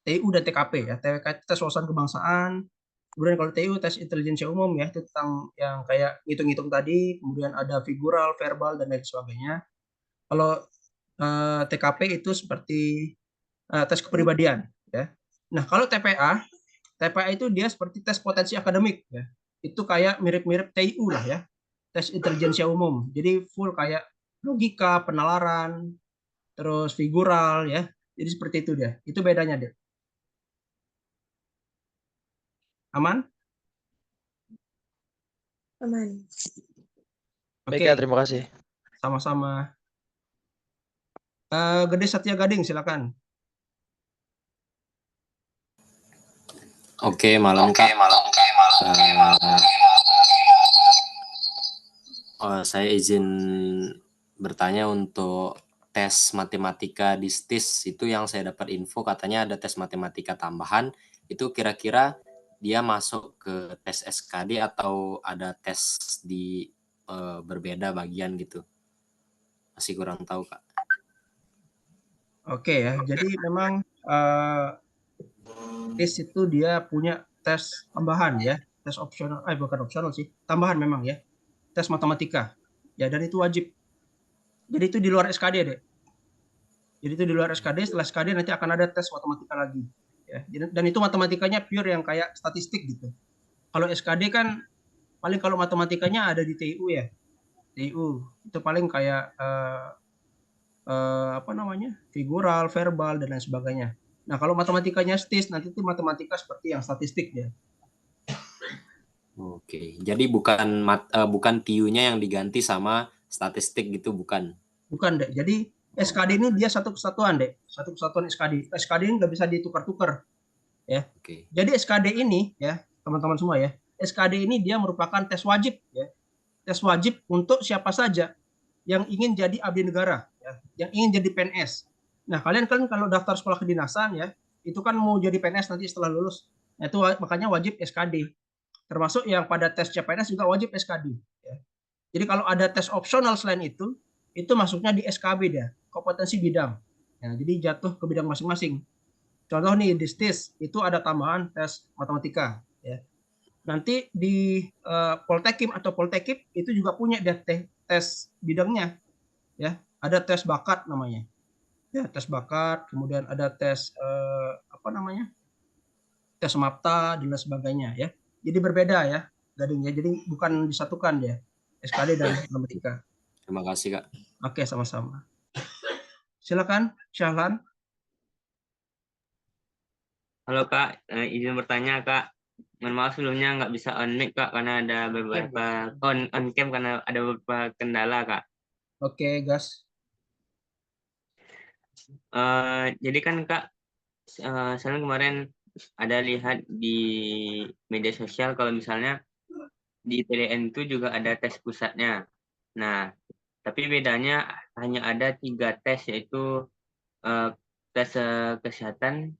TIU dan TKP ya. TWK itu tes wawasan kebangsaan, kemudian kalau TIU tes intelijensia umum ya, itu tentang yang kayak ngitung-ngitung tadi, kemudian ada figural, verbal dan lain sebagainya. Kalau TKP itu seperti tes kepribadian ya. Nah, kalau TPA itu dia seperti tes potensi akademik ya. Itu kayak mirip-mirip TIU lah ya. Tes intelijensia umum. Jadi full kayak logika, penalaran, terus figural ya. Jadi seperti itu dia. Itu bedanya deh. Aman? Aman. Baik ya, terima kasih. Sama-sama. Gede Satya Gading, silakan. Oke, malam Kak. Saya izin bertanya untuk tes matematika di STIS itu yang saya dapat info katanya ada tes matematika tambahan. Itu kira-kira dia masuk ke tes SKD atau ada tes di berbeda bagian gitu? Masih kurang tahu Kak. Oke ya, jadi memang TIS itu dia punya tes tambahan ya, tes opsional, bukan opsional sih, tambahan memang ya, tes matematika ya, dan itu wajib. Jadi itu di luar SKD deh. Jadi itu di luar SKD, setelah SKD nanti akan ada tes matematika lagi ya. Dan itu matematikanya pure yang kayak statistik gitu. Kalau SKD kan paling kalau matematikanya ada di TIU ya. TIU itu paling kayak apa namanya? Figural, verbal dan lain sebagainya. Nah, kalau matematikanya STIS nanti itu matematika seperti yang statistik ya. Oke, jadi bukan TIU-nya yang diganti sama statistik gitu, bukan? Bukan deh. Jadi SKD ini dia satu kesatuan deh, satu kesatuan SKD. SKD ini nggak bisa ditukar-tukar ya. Oke. Jadi SKD ini ya teman-teman semua ya. SKD ini dia merupakan tes wajib ya. Tes wajib untuk siapa saja yang ingin jadi abdi negara ya, yang ingin jadi PNS. Nah, kalian kan kalau daftar sekolah kedinasan ya, itu kan mau jadi PNS nanti setelah lulus. Nah, itu makanya wajib SKD. Termasuk yang pada tes CPNS juga wajib SKD ya. Jadi kalau ada tes opsional selain itu masuknya di SKB dia, kompetensi bidang. Ya, jadi jatuh ke bidang masing-masing. Contoh nih di STIS itu ada tambahan tes matematika ya. Nanti di Poltekim atau Poltekip itu juga punya dia tes bidangnya ya. Ada tes bakat namanya. Ya, tes bakat, kemudian ada tes apa namanya? Tes MAPTA dan lain sebagainya ya. Jadi berbeda ya gadingnya. Jadi bukan disatukan dia. SKD dan matematika. Terima kasih, Kak. Oke, sama-sama. Silakan, Syahlan. Halo Kak, izin bertanya Kak. Mohon maaf sebelumnya nggak bisa on mic Kak karena ada beberapa on cam karena ada beberapa kendala Kak. Oke, gas. Jadi kan Kak, saya kemarin ada lihat di media sosial kalau misalnya di PDN itu juga ada tes pusatnya. Nah, tapi bedanya hanya ada 3 tes yaitu tes kesehatan,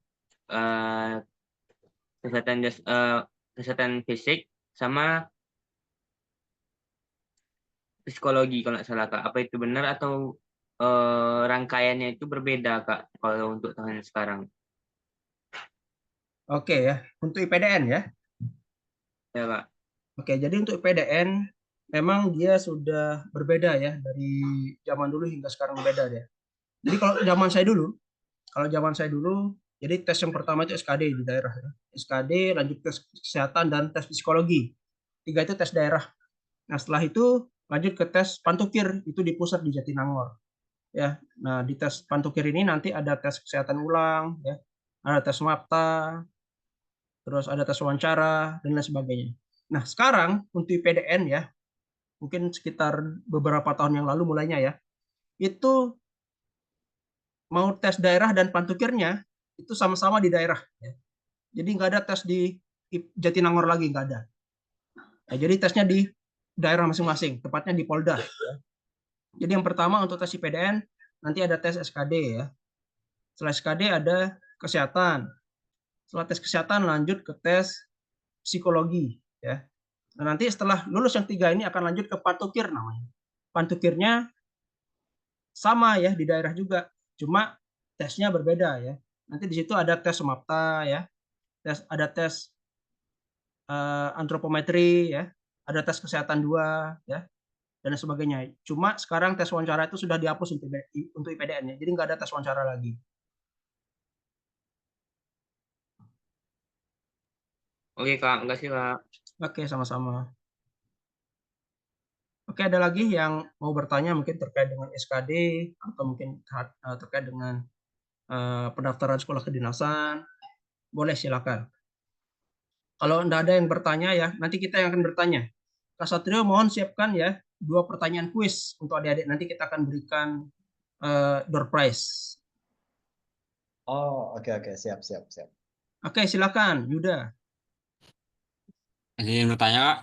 kesehatan fisik sama psikologi kalau nggak salah Kak. Apa itu benar atau rangkaiannya itu berbeda Kak kalau untuk tahun sekarang? Oke ya, untuk IPDN ya. Ya Kak. Oke, jadi untuk IPDN memang dia sudah berbeda ya dari zaman dulu hingga sekarang berbeda ya. Jadi kalau zaman saya dulu, jadi tes yang pertama itu SKD di daerah ya. SKD, lanjut tes kesehatan dan tes psikologi. 3 itu tes daerah. Nah, setelah itu lanjut ke tes pantukir itu di pusat di Jatinangor. Ya. Nah, di tes pantukir ini nanti ada tes kesehatan ulang ya. Ada tes MAPTA, terus ada tes wawancara dan lain sebagainya. Nah, sekarang untuk IPDN ya, mungkin sekitar beberapa tahun yang lalu mulainya ya, itu mau tes daerah dan pantukirnya itu sama-sama di daerah. Ya. Jadi nggak ada tes di Jatinangor lagi, nggak ada. Nah, jadi tesnya di daerah masing-masing, tepatnya di Polda. Ya. Jadi yang pertama untuk tes IPDN, nanti ada tes SKD ya. Setelah SKD ada kesehatan. Setelah tes kesehatan lanjut ke tes psikologi. Ya. Nah, nanti setelah lulus yang 3 ini akan lanjut ke pantukir namanya. Pantukirnya sama ya di daerah juga, cuma tesnya berbeda ya. Nanti di situ ada tes MAPTA ya, ada tes antropometri ya, ada tes kesehatan 2 ya, dan sebagainya. Cuma sekarang tes wawancara itu sudah dihapus untuk IPDN ya, jadi nggak ada tes wawancara lagi. Oke Kak, makasih Kak. Oke, sama-sama. Oke, ada lagi yang mau bertanya mungkin terkait dengan SKD atau mungkin terkait dengan pendaftaran sekolah kedinasan? Boleh, silakan. Kalau tidak ada yang bertanya ya, nanti kita yang akan bertanya. Kak Satrio mohon siapkan ya 2 pertanyaan kuis untuk adik-adik. Nanti kita akan berikan door prize. Oh, oke, siap. Oke, silakan Yuda. Izin bertanya Kak,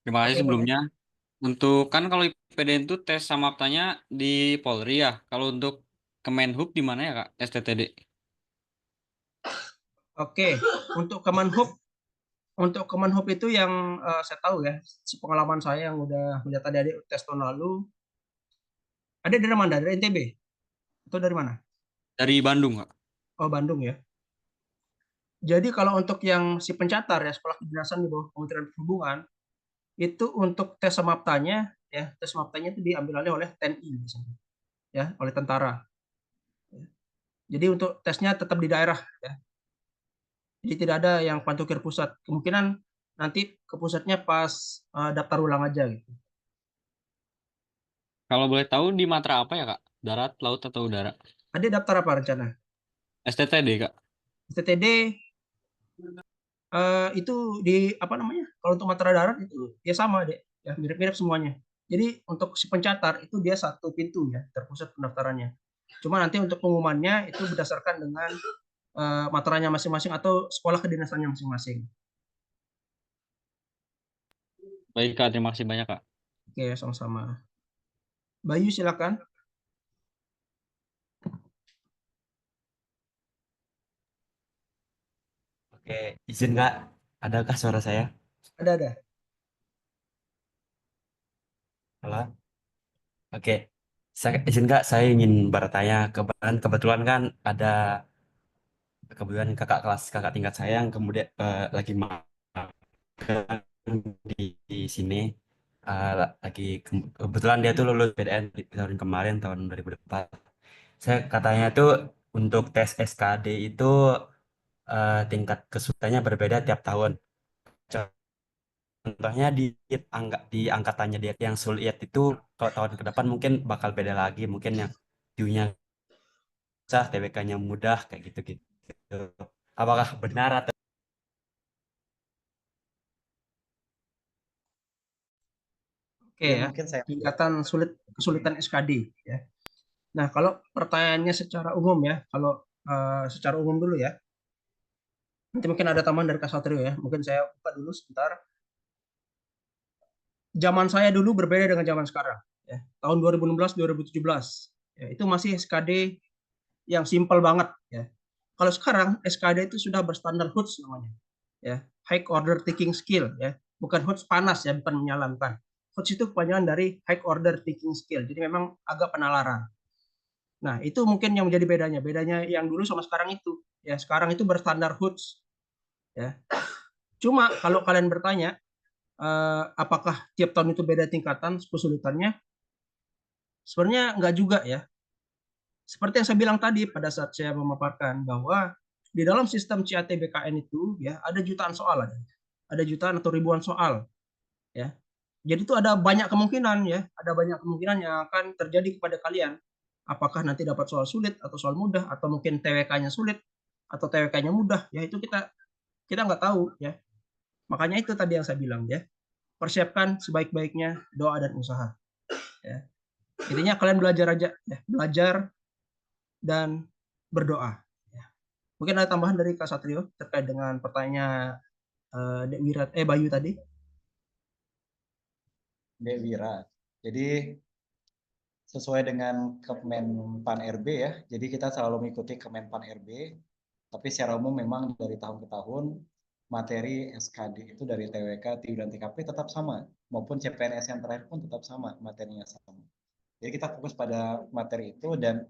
terima kasih Oke, sebelumnya. Untuk kan kalau IPDN itu tes sama aptanya di Polri ya. Kalau untuk Kemenhub di mana ya Kak? STTD. Oke, untuk Kemenhub itu yang saya tahu ya, pengalaman saya yang udah melihat adik-adik tes tahun lalu. Ada dari mana? Dari NTB? Atau dari mana? Dari Bandung Kak. Oh, Bandung ya. Jadi kalau untuk yang si pencatar ya, sekolah kedinasan di bawah Kementerian Perhubungan, itu untuk tes MAPTA-nya ya, tes MAPTA-nya itu diambil oleh TNI biasanya. Ya, oleh tentara. Jadi untuk tesnya tetap di daerah ya. Jadi tidak ada yang pantukir pusat. Kemungkinan nanti ke pusatnya pas daftar ulang aja gitu. Kalau boleh tahu di matra apa ya Kak? Darat, laut atau udara? Ada daftar apa rencana? STTD Kak. STTD itu di apa namanya? Kalau untuk matra darat itu ya sama deh, ya mirip-mirip semuanya. Jadi untuk si pencatar itu dia satu pintu ya, terpusat pendaftarannya. Cuma nanti untuk pengumumannya itu berdasarkan dengan matranya masing-masing atau sekolah kedinasannya masing-masing. Baik Kak, terima kasih banyak Kak. Oke, sama-sama. Bayu silakan. Oke, izin Kak, adakah suara saya? Ada. Halo? Oke, izin Kak, saya ingin bertanya, kebetulan kan ada kebetulan kakak kelas kakak tingkat saya yang kemudian lagi magang di sini. Lagi kebetulan dia tuh lulus PTN di tahun kemarin, tahun 2004. Saya katanya tuh untuk tes SKD itu tingkat kesulitannya berbeda tiap tahun. Contohnya di angkatannya dia yang sulit itu kalau tahun ke depan mungkin bakal beda lagi, mungkin yang view-nya susah, TBK-nya mudah kayak gitu-gitu. Apakah benar atau Oke ya, mungkin saya tingkatan kesulitan SKD ya. Nah, kalau pertanyaannya secara umum ya, kalau secara umum dulu ya. Nanti mungkin ada teman dari Kak Satrio ya. Mungkin saya buka dulu sebentar. Zaman saya dulu berbeda dengan zaman sekarang ya. Tahun 2016 2017 ya, itu masih SKD yang simpel banget ya. Kalau sekarang SKD itu sudah berstandar HUTS namanya ya, High Order Taking Skill ya, bukan HUTS panas ya, bukan menyalamkan. HUTS itu kepanjangan dari High Order Taking Skill, jadi memang agak penalaran. Nah, itu mungkin yang menjadi bedanya yang dulu sama sekarang itu ya. Sekarang itu berstandar HUTS ya. Cuma kalau kalian bertanya apakah tiap tahun itu beda tingkatan kesulitannya, sebenarnya enggak juga ya. Seperti yang saya bilang tadi pada saat saya memaparkan bahwa di dalam sistem CATBKN itu ya ada jutaan soal, ada jutaan atau ribuan soal ya. Jadi itu ada banyak kemungkinan ya, ada banyak kemungkinan yang akan terjadi kepada kalian. Apakah nanti dapat soal sulit atau soal mudah, atau mungkin TWK-nya sulit atau TWK-nya mudah, ya itu kita nggak tahu ya. Makanya itu tadi yang saya bilang ya, persiapkan sebaik-baiknya doa dan usaha. Ya. Intinya kalian belajar aja, ya. Belajar dan berdoa. Ya. Mungkin ada tambahan dari Kak Satrio terkait dengan pertanyaan Bayu tadi. Dek Wira. Jadi sesuai dengan Kemenpan RB ya. Jadi kita selalu mengikuti Kemenpan RB. Tapi secara umum memang dari tahun ke tahun materi SKD itu dari TWK, TIU, dan TKP tetap sama. Maupun CPNS yang terakhir pun tetap sama, materinya sama. Jadi kita fokus pada materi itu, dan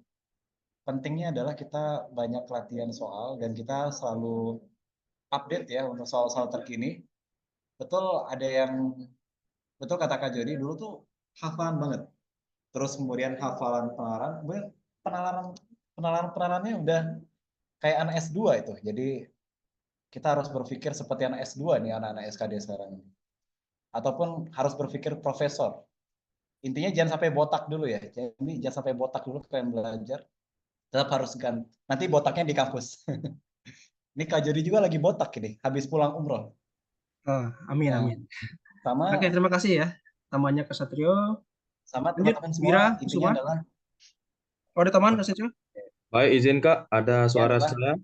pentingnya adalah kita banyak latihan soal dan kita selalu update ya untuk soal-soal terkini. Betul kata Kak Jody, dulu tuh hafalan banget. Terus kemudian hafalan penalarannya udah kayak anak S2 itu. Jadi kita harus berpikir seperti anak S2 nih, anak-anak SKD sekarang ini. Ataupun harus berpikir profesor. Intinya jangan sampai botak dulu ya. Jadi jangan sampai botak dulu kalian belajar. Tetap harus ganti. Nanti botaknya di kampus. Ini Kak Jody juga lagi botak ini, habis pulang umroh. Oh, amin, Nah, amin. Sama. Oke, terima kasih ya. Namanya Kak Satrio. Sama Lanjut, teman-teman semua, Wira, intinya Kusuma. adalah Oh, ada teman Kak Satrio? Baik, izin Kak, ada suara Pak. saya.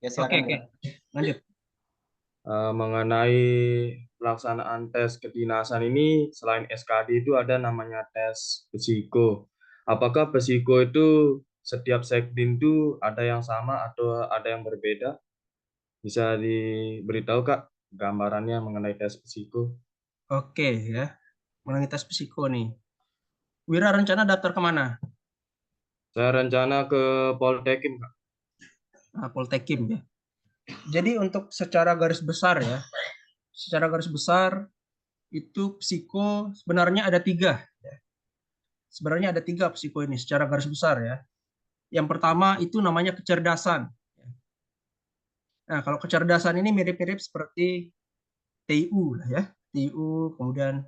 Ya, silakan. Oke. Lanjut. Mengenai pelaksanaan tes kedinasan ini, selain SKD itu ada namanya tes psiko. Apakah psiko itu setiap sekdin itu ada yang sama atau ada yang berbeda? Bisa diberitahu Kak gambarannya mengenai tes psiko? Oke ya, mengenai tes psiko nih. Wira rencana daftar kemana? Saya rencana ke Poltekim, Kak. Nah, Poltekim ya. Jadi untuk secara garis besar ya, itu psiko sebenarnya ada 3. Ya. Sebenarnya ada 3 psiko ini secara garis besar ya. Yang pertama itu namanya kecerdasan. Nah, kalau kecerdasan ini mirip-mirip seperti TIU lah ya. TIU, kemudian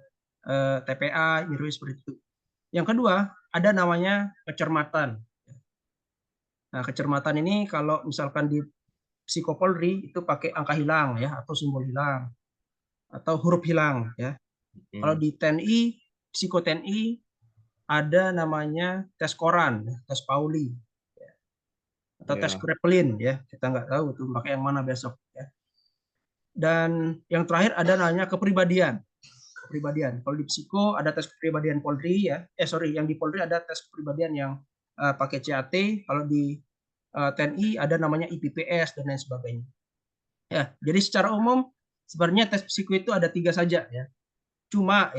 TPA, mirip seperti itu. Yang kedua, ada namanya kecermatan. Nah, kecermatan ini kalau misalkan di Psikopolri itu pakai angka hilang ya, atau simbol hilang, atau huruf hilang ya. Kalau di TNI, Psiko TNI ada namanya tes koran, tes Pauli, atau tes Kreplin ya. Kita nggak tahu tuh pakai yang mana besok ya. Dan yang terakhir ada namanya kepribadian. Kepribadian. Kalau di psiko ada tes kepribadian Polri ya. Yang di Polri ada tes kepribadian yang pakai CAT. Kalau di TNI ada namanya IPPS dan lain sebagainya. Ya, jadi secara umum sebenarnya tes psiko itu ada 3 saja ya. Cuma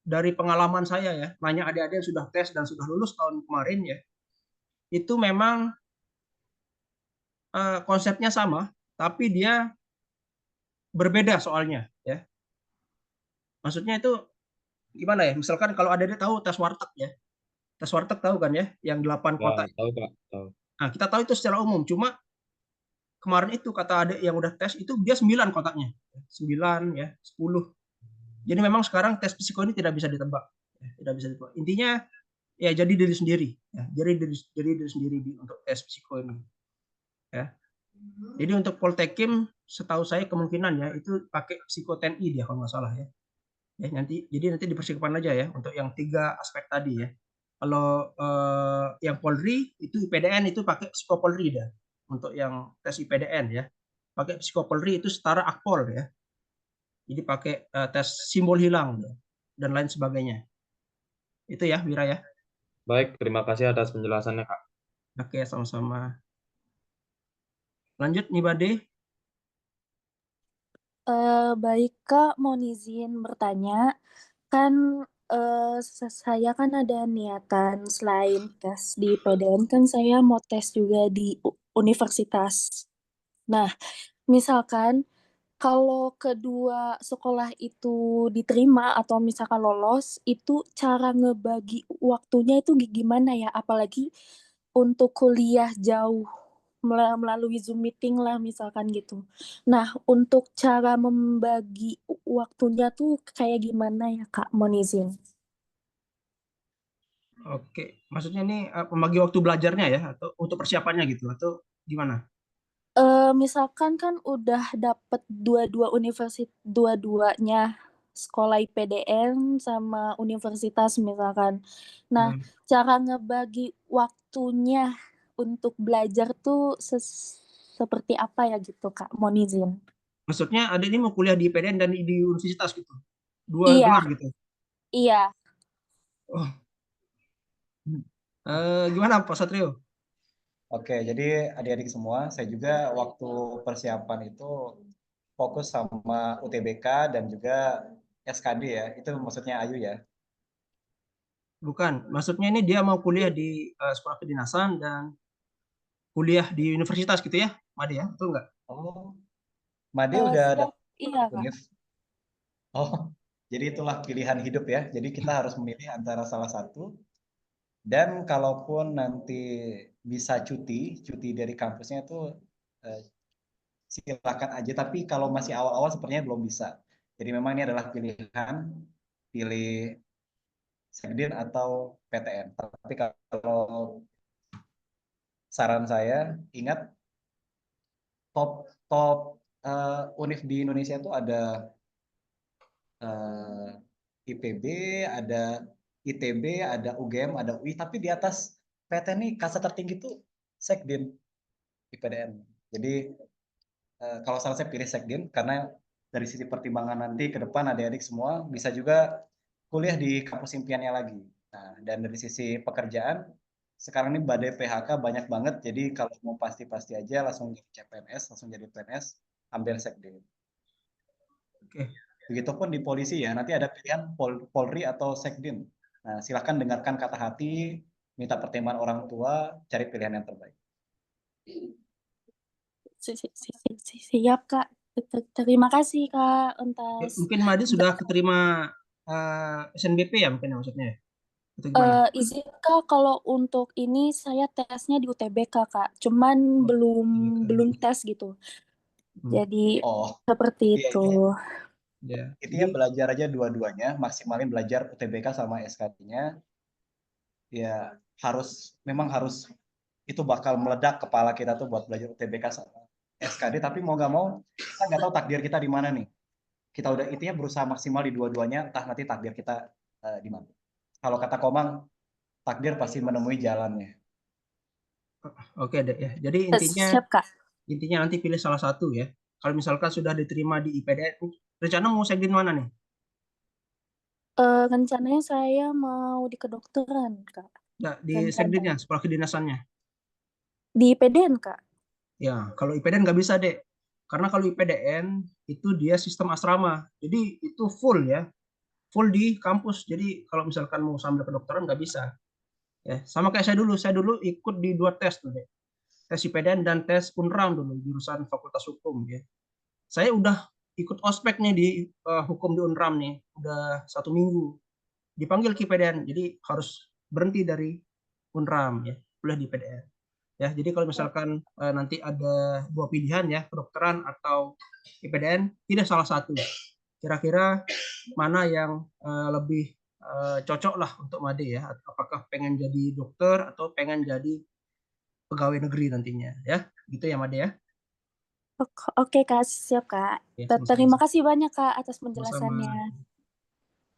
dari pengalaman saya ya, nanya adik-adik yang sudah tes dan sudah lulus tahun kemarin ya, itu memang konsepnya sama, tapi dia berbeda soalnya ya. Maksudnya itu gimana ya? Misalkan kalau adik-adik tahu tes warteg ya. Tes warteg tahu kan ya, yang 8 Ya, kotak. tahu Kak, tahu. Nah, kita tahu itu secara umum, cuma kemarin itu kata adik yang udah tes itu dia 9 kotaknya. 9 ya, 10. Jadi memang sekarang tes psiko ini tidak bisa ditebak. Tidak bisa ditebak. Intinya ya jadi diri sendiri ya. Jadi diri sendiri untuk tes psiko ini. Ya. Jadi untuk Poltekim setahu saya kemungkinan ya itu pakai psiko TNI dia kalau nggak salah ya. Ya nanti dipersiapkan aja ya untuk yang 3 aspek tadi ya. Kalau yang Polri itu IPDN itu pakai psikopolri dia. Untuk yang tes IPDN ya. Pakai psikopolri itu setara akpol ya. Jadi pakai tes simbol hilang dan lain sebagainya. Itu ya, Wira ya. Baik, terima kasih atas penjelasannya, Kak. Oke, sama-sama. Lanjut nih, Bade. Baik Kak, mohon izin bertanya. Kan saya kan ada niatan selain tes di PDN kan saya mau tes juga di universitas. Nah, misalkan kalau kedua sekolah itu diterima atau misalkan lolos, itu cara ngebagi waktunya itu gimana ya? Apalagi untuk kuliah jauh melalui Zoom meeting lah misalkan gitu. Nah, untuk cara membagi waktunya tuh kayak gimana ya Kak? Mohon izin. Oke, maksudnya ini membagi waktu belajarnya ya atau untuk persiapannya gitu atau gimana? Misalkan kan udah dapet dua-duanya sekolah IPDN sama universitas misalkan. Nah, cara ngebagi waktunya untuk belajar tuh seperti apa ya gitu Kak? Mohon izin. Maksudnya ada ini mau kuliah di IPDN dan di universitas gitu? 2 Iya. gelar gitu? Iya. Oh. Gimana Pak Satrio? Oke, jadi adik-adik semua, saya juga waktu persiapan itu fokus sama UTBK dan juga SKD ya. Itu maksudnya Ayu ya? Bukan, maksudnya ini dia mau kuliah di sekolah kedinasan dan kuliah di universitas gitu ya, Made ya, betul nggak? Oh, Made udah ada Iya, Kak. univ. Oh, jadi itulah pilihan hidup ya. Jadi kita harus memilih antara salah satu. Dan kalaupun nanti bisa cuti dari kampusnya itu silakan aja. Tapi kalau masih awal-awal sepertinya belum bisa. Jadi memang ini adalah pilihan, pilih Sekdin atau PTN. Tapi kalau saran saya, ingat top univ di Indonesia itu ada IPB, ada ITB, ada UGM, ada UI, tapi di atas PTN nih kasta tertinggi itu Sekdin IPDN. Jadi kalau saran saya pilih Sekdin karena dari sisi pertimbangan nanti ke depan adik-adik semua bisa juga kuliah di kampus impiannya lagi. Nah, dan dari sisi pekerjaan sekarang ini badai PHK banyak banget, jadi kalau mau pasti-pasti aja langsung jadi CPNS, langsung jadi PNS, ambil Sekdin. Oke. Begitupun di polisi ya, nanti ada pilihan Polri atau Sekdin. Nah, silakan dengarkan kata hati, minta pertimbangan orang tua, cari pilihan yang terbaik. Siap Kak. Terima kasih Kak Ya, atas. mungkin Made sudah keterima SNBP ya mungkin maksudnya. Itu gimana? Izin Kak, kalau untuk ini saya tesnya di UTBK Kak, cuman belum tes gitu. Jadi seperti itu. Ya. Intinya belajar aja dua-duanya, maksimalin belajar UTBK sama SKD-nya. Ya memang harus itu bakal meledak kepala kita tuh buat belajar UTBK sama SKD, tapi mau nggak mau kita nggak tahu takdir kita di mana nih. Kita udah intinya berusaha maksimal di dua-duanya, entah nanti takdir kita di mana. Kalau kata Komang, takdir pasti menemui jalannya. Oke deh ya. Jadi intinya Siap, Kak. Intinya nanti pilih salah satu ya. Kalau misalkan sudah diterima di IPDN, rencana mau sekdin mana nih? Rencananya saya mau di kedokteran, Kak. Nah, di sekdinnya, sekolah kedinasannya. Di IPDN, Kak. Ya, kalau IPDN nggak bisa, Dek. Karena kalau IPDN itu dia sistem asrama. Jadi itu full ya. Full di kampus. Jadi kalau misalkan mau sambil kedokteran nggak bisa. Ya, sama kayak saya dulu ikut di 2 tes tuh, Dek. Tes IPDN dan tes UNRAM dulu, jurusan Fakultas Hukum ya. Saya udah ikut ospek nih di hukum di UNRAM nih, udah 1 minggu. Dipanggil ke IPDN, jadi harus berhenti dari UNRAM ya, kuliah di IPDN. Ya, jadi kalau misalkan nanti ada 2 pilihan ya, kedokteran atau IPDN, pilih salah satu. Kira-kira mana yang lebih cocok lah untuk Made ya, apakah pengen jadi dokter atau pengen jadi pegawai negeri nantinya ya, gitu ya Made ya. Oke Kak, siap Kak. Ya, Terima kasih banyak Kak atas sama-sama. penjelasannya.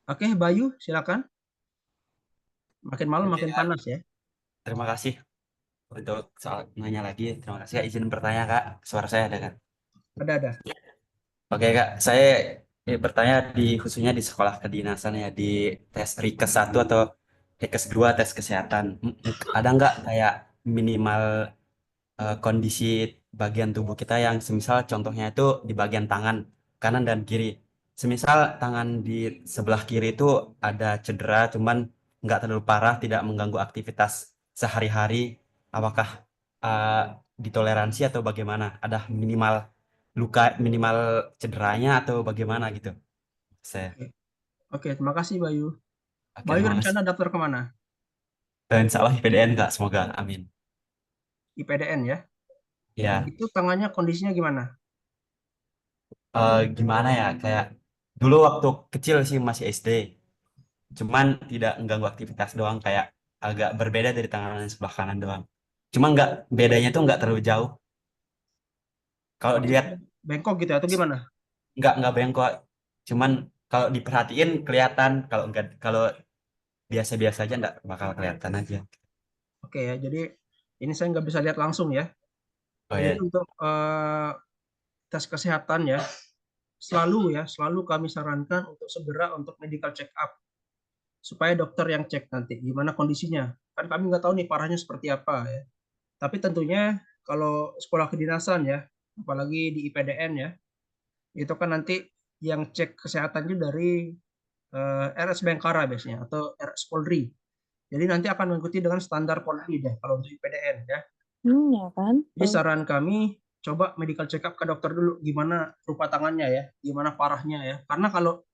Oke, Bayu silakan. Makin malam Oke, makin Kak. panas ya. Terima kasih untuk soal nanya lagi. Terima kasih Kak. Izin bertanya Kak. Suara saya ada kan? Ada. Oke Kak, saya bertanya khususnya di sekolah kedinasan ya, di tes Rikes 1 atau Rikes 2 tes kesehatan. Ada nggak kayak minimal kondisi bagian tubuh kita yang semisal contohnya itu di bagian tangan kanan dan kiri. Semisal tangan di sebelah kiri itu ada cedera, cuman nggak terlalu parah, tidak mengganggu aktivitas sehari-hari. Apakah ditoleransi atau bagaimana? Ada minimal luka, minimal cederanya atau bagaimana gitu? Saya. Oke, terima kasih Bayu. Oke, Bayu terima rencana kasih. daftar kemana? Dan insya Allah IPDN Kak, semoga amin. IPDN ya. Ya, Itu tangannya kondisinya gimana? gimana ya? Kayak dulu waktu kecil sih masih SD. Cuman tidak mengganggu aktivitas doang, kayak agak berbeda dari tangan yang sebelah kanan doang. Cuma nggak, bedanya tuh nggak terlalu jauh. Kalau dilihat Bengkok gitu atau gimana? nggak bengkok. Cuman kalau diperhatiin kelihatan, kalau nggak, kalau biasa-biasa aja nggak bakal kelihatan aja. Oke ya, jadi ini saya nggak bisa lihat langsung ya. Oh Jadi ya. untuk tes kesehatan ya, selalu kami sarankan untuk segera untuk medical check up supaya dokter yang cek nanti gimana kondisinya. Kan kami nggak tahu nih parahnya seperti apa ya. Tapi tentunya kalau sekolah kedinasan ya, apalagi di IPDN ya, itu kan nanti yang cek kesehatan itu dari RS Bayangkara biasanya atau RS Polri. Jadi nanti akan mengikuti dengan standar Polri deh kalau untuk IPDN ya. Ya kan? Jadi saran kami coba medical check up ke dokter dulu gimana rupa tangannya ya, gimana parahnya ya. Karena kalau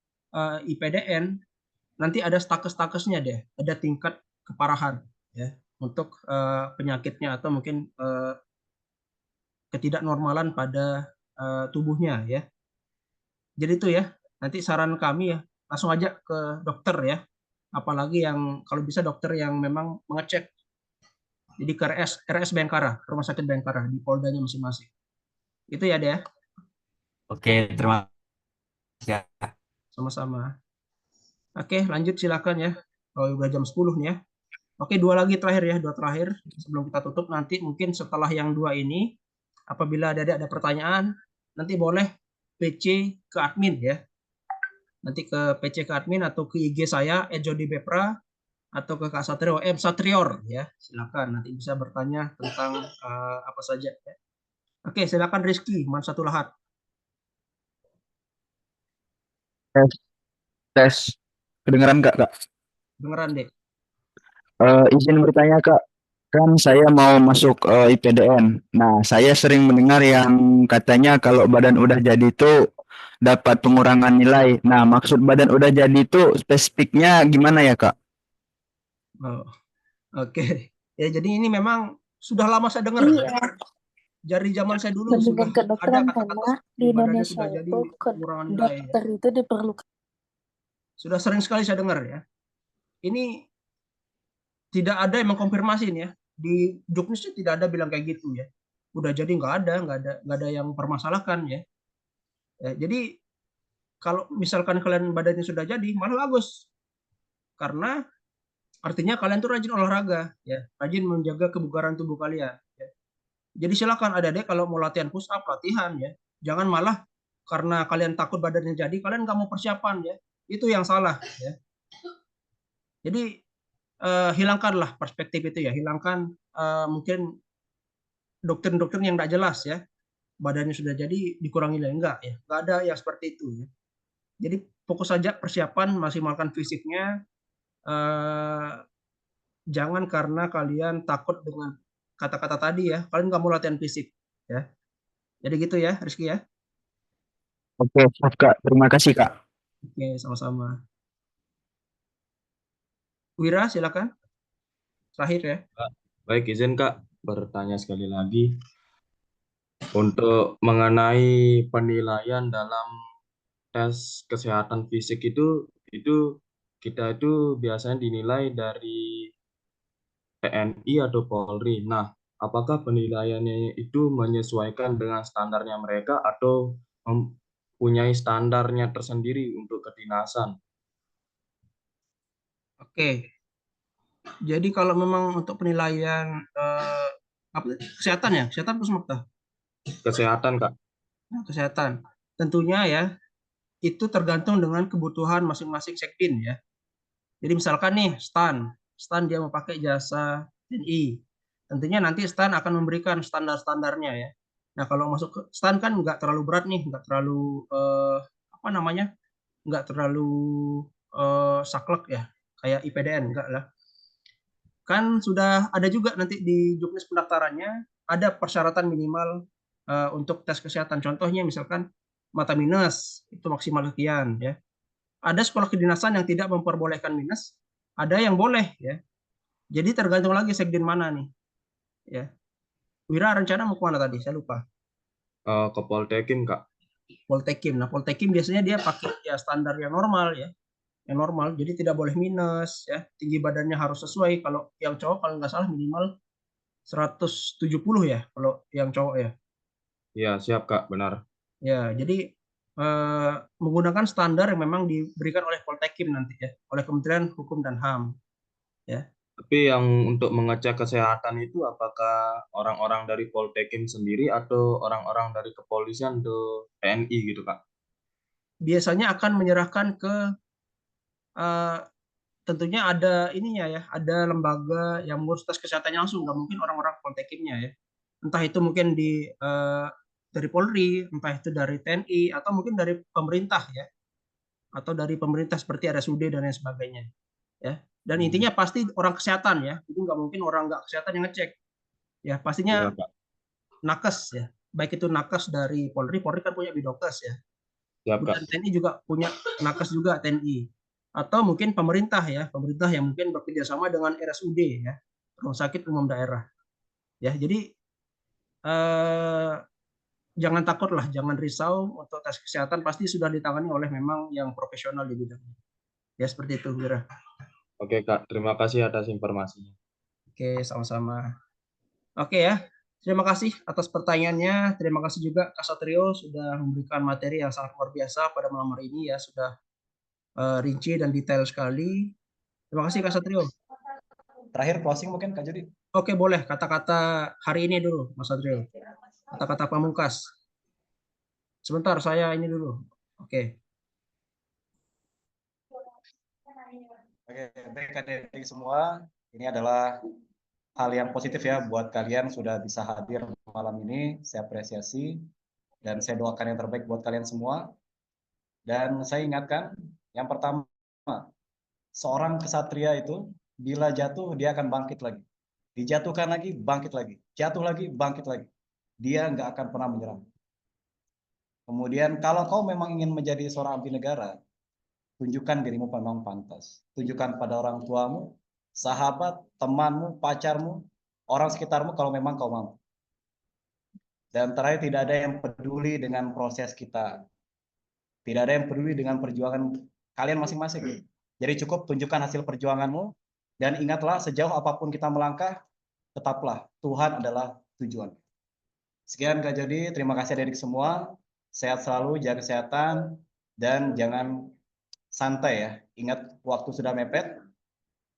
IPDN nanti ada stakes-stakesnya deh, ada tingkat keparahan ya untuk penyakitnya atau mungkin ketidaknormalan pada tubuhnya ya. Jadi itu ya, nanti saran kami ya langsung aja ke dokter ya. Apalagi yang kalau bisa dokter yang memang mengecek. Jadi ke RS Bayangkara, Rumah Sakit Bayangkara di Poldanya masing-masing. Itu ya deh. Oke, terima kasih. Sama-sama. Oke, lanjut silakan ya. Oh, udah jam 10 nih ya. Oke, dua terakhir sebelum kita tutup. Nanti mungkin setelah yang 2 ini, apabila ada pertanyaan, nanti boleh PC ke admin ya. Nanti ke PC ke admin atau ke IG saya, @jodibepra, atau ke Kak Satrio, Satrior ya. Silakan nanti bisa bertanya tentang apa saja ya. Oke, silakan Rizky, Mansatu Lahat. Tes. Kedengeran nggak, Kak? Dengeran deh. Izin bertanya, Kak. Kan saya mau masuk IPDN. Nah, saya sering mendengar yang katanya kalau badan udah jadi itu dapat pengurangan nilai. Nah, maksud badan udah jadi itu spesifiknya gimana ya, Kak? Oh, oke. Ya, jadi ini memang sudah lama saya dengar. Iya. Dari zaman saya dulu sudah Pendidikan ada kedokteran kata-kata karena di badannya Indonesia sudah jadi itu pengurangan nilai. dokter itu diperlukan. Sudah sering sekali saya dengar ya. Ini tidak ada yang mengkonfirmasi nih ya. Di Jognisnya tidak ada bilang kayak gitu ya. Udah jadi nggak ada yang permasalahkan ya. Jadi kalau misalkan kalian badannya sudah jadi, malah bagus. Karena artinya kalian tuh rajin olahraga ya, rajin menjaga kebugaran tubuh kalian ya. Jadi silakan adik-adik kalau mau latihan push up latihan ya. Jangan malah karena kalian takut badannya jadi, kalian nggak mau persiapan ya. Itu yang salah ya. Jadi hilangkanlah perspektif itu ya, hilangkan mungkin doktrin-doktrin yang nggak jelas ya. Badannya sudah jadi dikurangi lagi enggak ya. Nggak ada yang seperti itu ya. Jadi fokus saja persiapan, maksimalkan fisiknya. Jangan karena kalian takut dengan kata-kata tadi ya, kalian nggak mau latihan fisik ya. Jadi gitu ya, Rizky ya. Oke, siap, Kak. Terima kasih, Kak. Oke, sama-sama. Wira, silakan. Terakhir ya. Baik, izin Kak bertanya sekali lagi. Untuk mengenai penilaian dalam tes kesehatan fisik itu kita itu biasanya dinilai dari TNI atau Polri. Nah, apakah penilaiannya itu menyesuaikan dengan standarnya mereka atau mempunyai standarnya tersendiri untuk kedinasan? Oke. Jadi kalau memang untuk penilaian kesehatan ya, kesehatan terus Kesehatan, Kak. Nah, kesehatan. Tentunya ya, itu tergantung dengan kebutuhan masing-masing sekdin ya. Jadi misalkan nih Stan dia mau pakai jasa TNI. Tentunya nanti Stan akan memberikan standar-standarnya ya. Nah kalau masuk ke Stan kan nggak terlalu berat nih, nggak terlalu nggak terlalu saklek ya, kayak IPDN enggak lah. Kan sudah ada juga nanti di juknis pendaftarannya ada persyaratan minimal untuk tes kesehatan. Contohnya misalkan mata minus itu maksimal sekian ya. Ada sekolah kedinasan yang tidak memperbolehkan minus, ada yang boleh ya. Jadi tergantung lagi sekdin mana nih. Ya. Wira rencana mau kemana tadi? Saya lupa. Ke Poltekim, Kak. Poltekim. Nah, Poltekim biasanya dia pakai ya standar yang normal ya. Yang normal, jadi tidak boleh minus ya. Tinggi badannya harus sesuai. Kalau yang cowok kalau nggak salah minimal 170 ya kalau yang cowok ya. Iya, siap Kak, benar. Ya, jadi menggunakan standar yang memang diberikan oleh Poltekim nanti ya, oleh Kementerian Hukum dan HAM. Ya. Tapi yang untuk mengecek kesehatan itu apakah orang-orang dari Poltekim sendiri atau orang-orang dari kepolisian atau TNI gitu, Kak? Biasanya akan menyerahkan ke tentunya ada ininya ya, ada lembaga yang mengurus tes kesehatannya langsung, nggak mungkin orang-orang Poltekimnya ya. Entah itu mungkin dari Polri, entah itu dari TNI, atau mungkin dari pemerintah ya, atau dari pemerintah seperti RSUD dan lain sebagainya ya. Dan intinya pasti orang kesehatan ya, itu nggak mungkin orang nggak kesehatan yang ngecek ya. Pastinya nakes ya, baik itu nakes dari Polri kan punya Bidokes ya. Kemudian TNI juga punya nakes juga TNI. Atau mungkin pemerintah ya, pemerintah yang mungkin bekerja sama dengan RSUD ya, Rumah Sakit Umum Daerah. Ya, jadi jangan takutlah, jangan risau untuk tes kesehatan pasti sudah ditangani oleh memang yang profesional di bidangnya. Ya seperti itu, Wira. Oke Kak, terima kasih atas informasinya. Oke, sama-sama. Oke ya, terima kasih atas pertanyaannya. Terima kasih juga Kak Satrio sudah memberikan materi yang sangat luar biasa pada malam hari ini ya, sudah rinci dan detail sekali. Terima kasih Kak Satrio. Terakhir closing mungkin Kak Judi. Oke, boleh kata-kata hari ini dulu Mas Satrio. Kata-kata pamungkas. Sebentar, saya ini dulu. Oke. Oke, baik adik-adik semua. Ini adalah hal yang positif ya buat kalian sudah bisa hadir malam ini. Saya apresiasi dan saya doakan yang terbaik buat kalian semua. Dan saya ingatkan, yang pertama, seorang kesatria itu bila jatuh dia akan bangkit lagi. Dijatuhkan lagi, bangkit lagi. Jatuh lagi, bangkit lagi. Dia nggak akan pernah menyerah. Kemudian kalau kau memang ingin menjadi seorang abdi negara, tunjukkan dirimu memang pantas. Tunjukkan pada orang tuamu, sahabat, temanmu, pacarmu, orang sekitarmu kalau memang kau mampu. Dan terakhir, tidak ada yang peduli dengan proses kita. Tidak ada yang peduli dengan perjuangan kalian masing-masing. Jadi cukup tunjukkan hasil perjuanganmu dan ingatlah sejauh apapun kita melangkah, tetaplah Tuhan adalah tujuan. Sekian Kak Jody, terima kasih adik-adik semua. Sehat selalu, jaga kesehatan, dan jangan santai ya. Ingat waktu sudah mepet,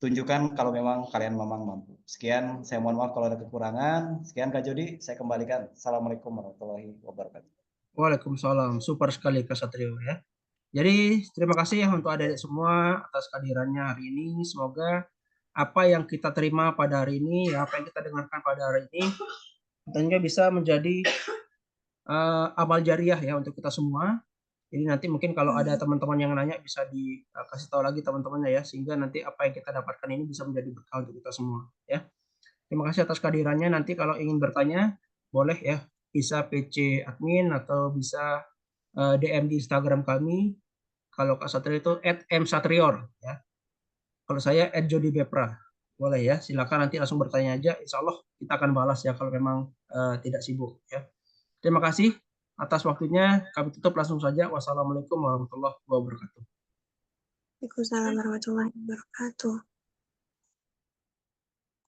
tunjukkan kalau memang kalian memang mampu. Sekian, saya mohon maaf kalau ada kekurangan. Sekian Kak Jody, saya kembalikan. Assalamualaikum warahmatullahi wabarakatuh. Waalaikumsalam. Super sekali Kak Satrio ya. Jadi terima kasih ya untuk adik-adik semua atas kehadirannya hari ini. Semoga apa yang kita terima pada hari ini, apa yang kita dengarkan pada hari ini, tentunya bisa menjadi amal jariah ya untuk kita semua. Jadi nanti mungkin kalau ada teman-teman yang nanya bisa dikasih tahu lagi teman-temannya ya, sehingga nanti apa yang kita dapatkan ini bisa menjadi berkah untuk kita semua ya. Terima kasih atas kehadirannya. Nanti kalau ingin bertanya boleh ya, bisa PC admin atau bisa DM di Instagram kami. Kalau Kak Satrio itu @msatrior ya. Kalau saya @jodibepra. Boleh ya, silakan nanti langsung bertanya aja. Insya Allah kita akan balas ya kalau memang tidak sibuk ya. Terima kasih atas waktunya. Kami tutup langsung saja. Wassalamualaikum warahmatullahi wabarakatuh. Waalaikumsalam warahmatullahi wabarakatuh.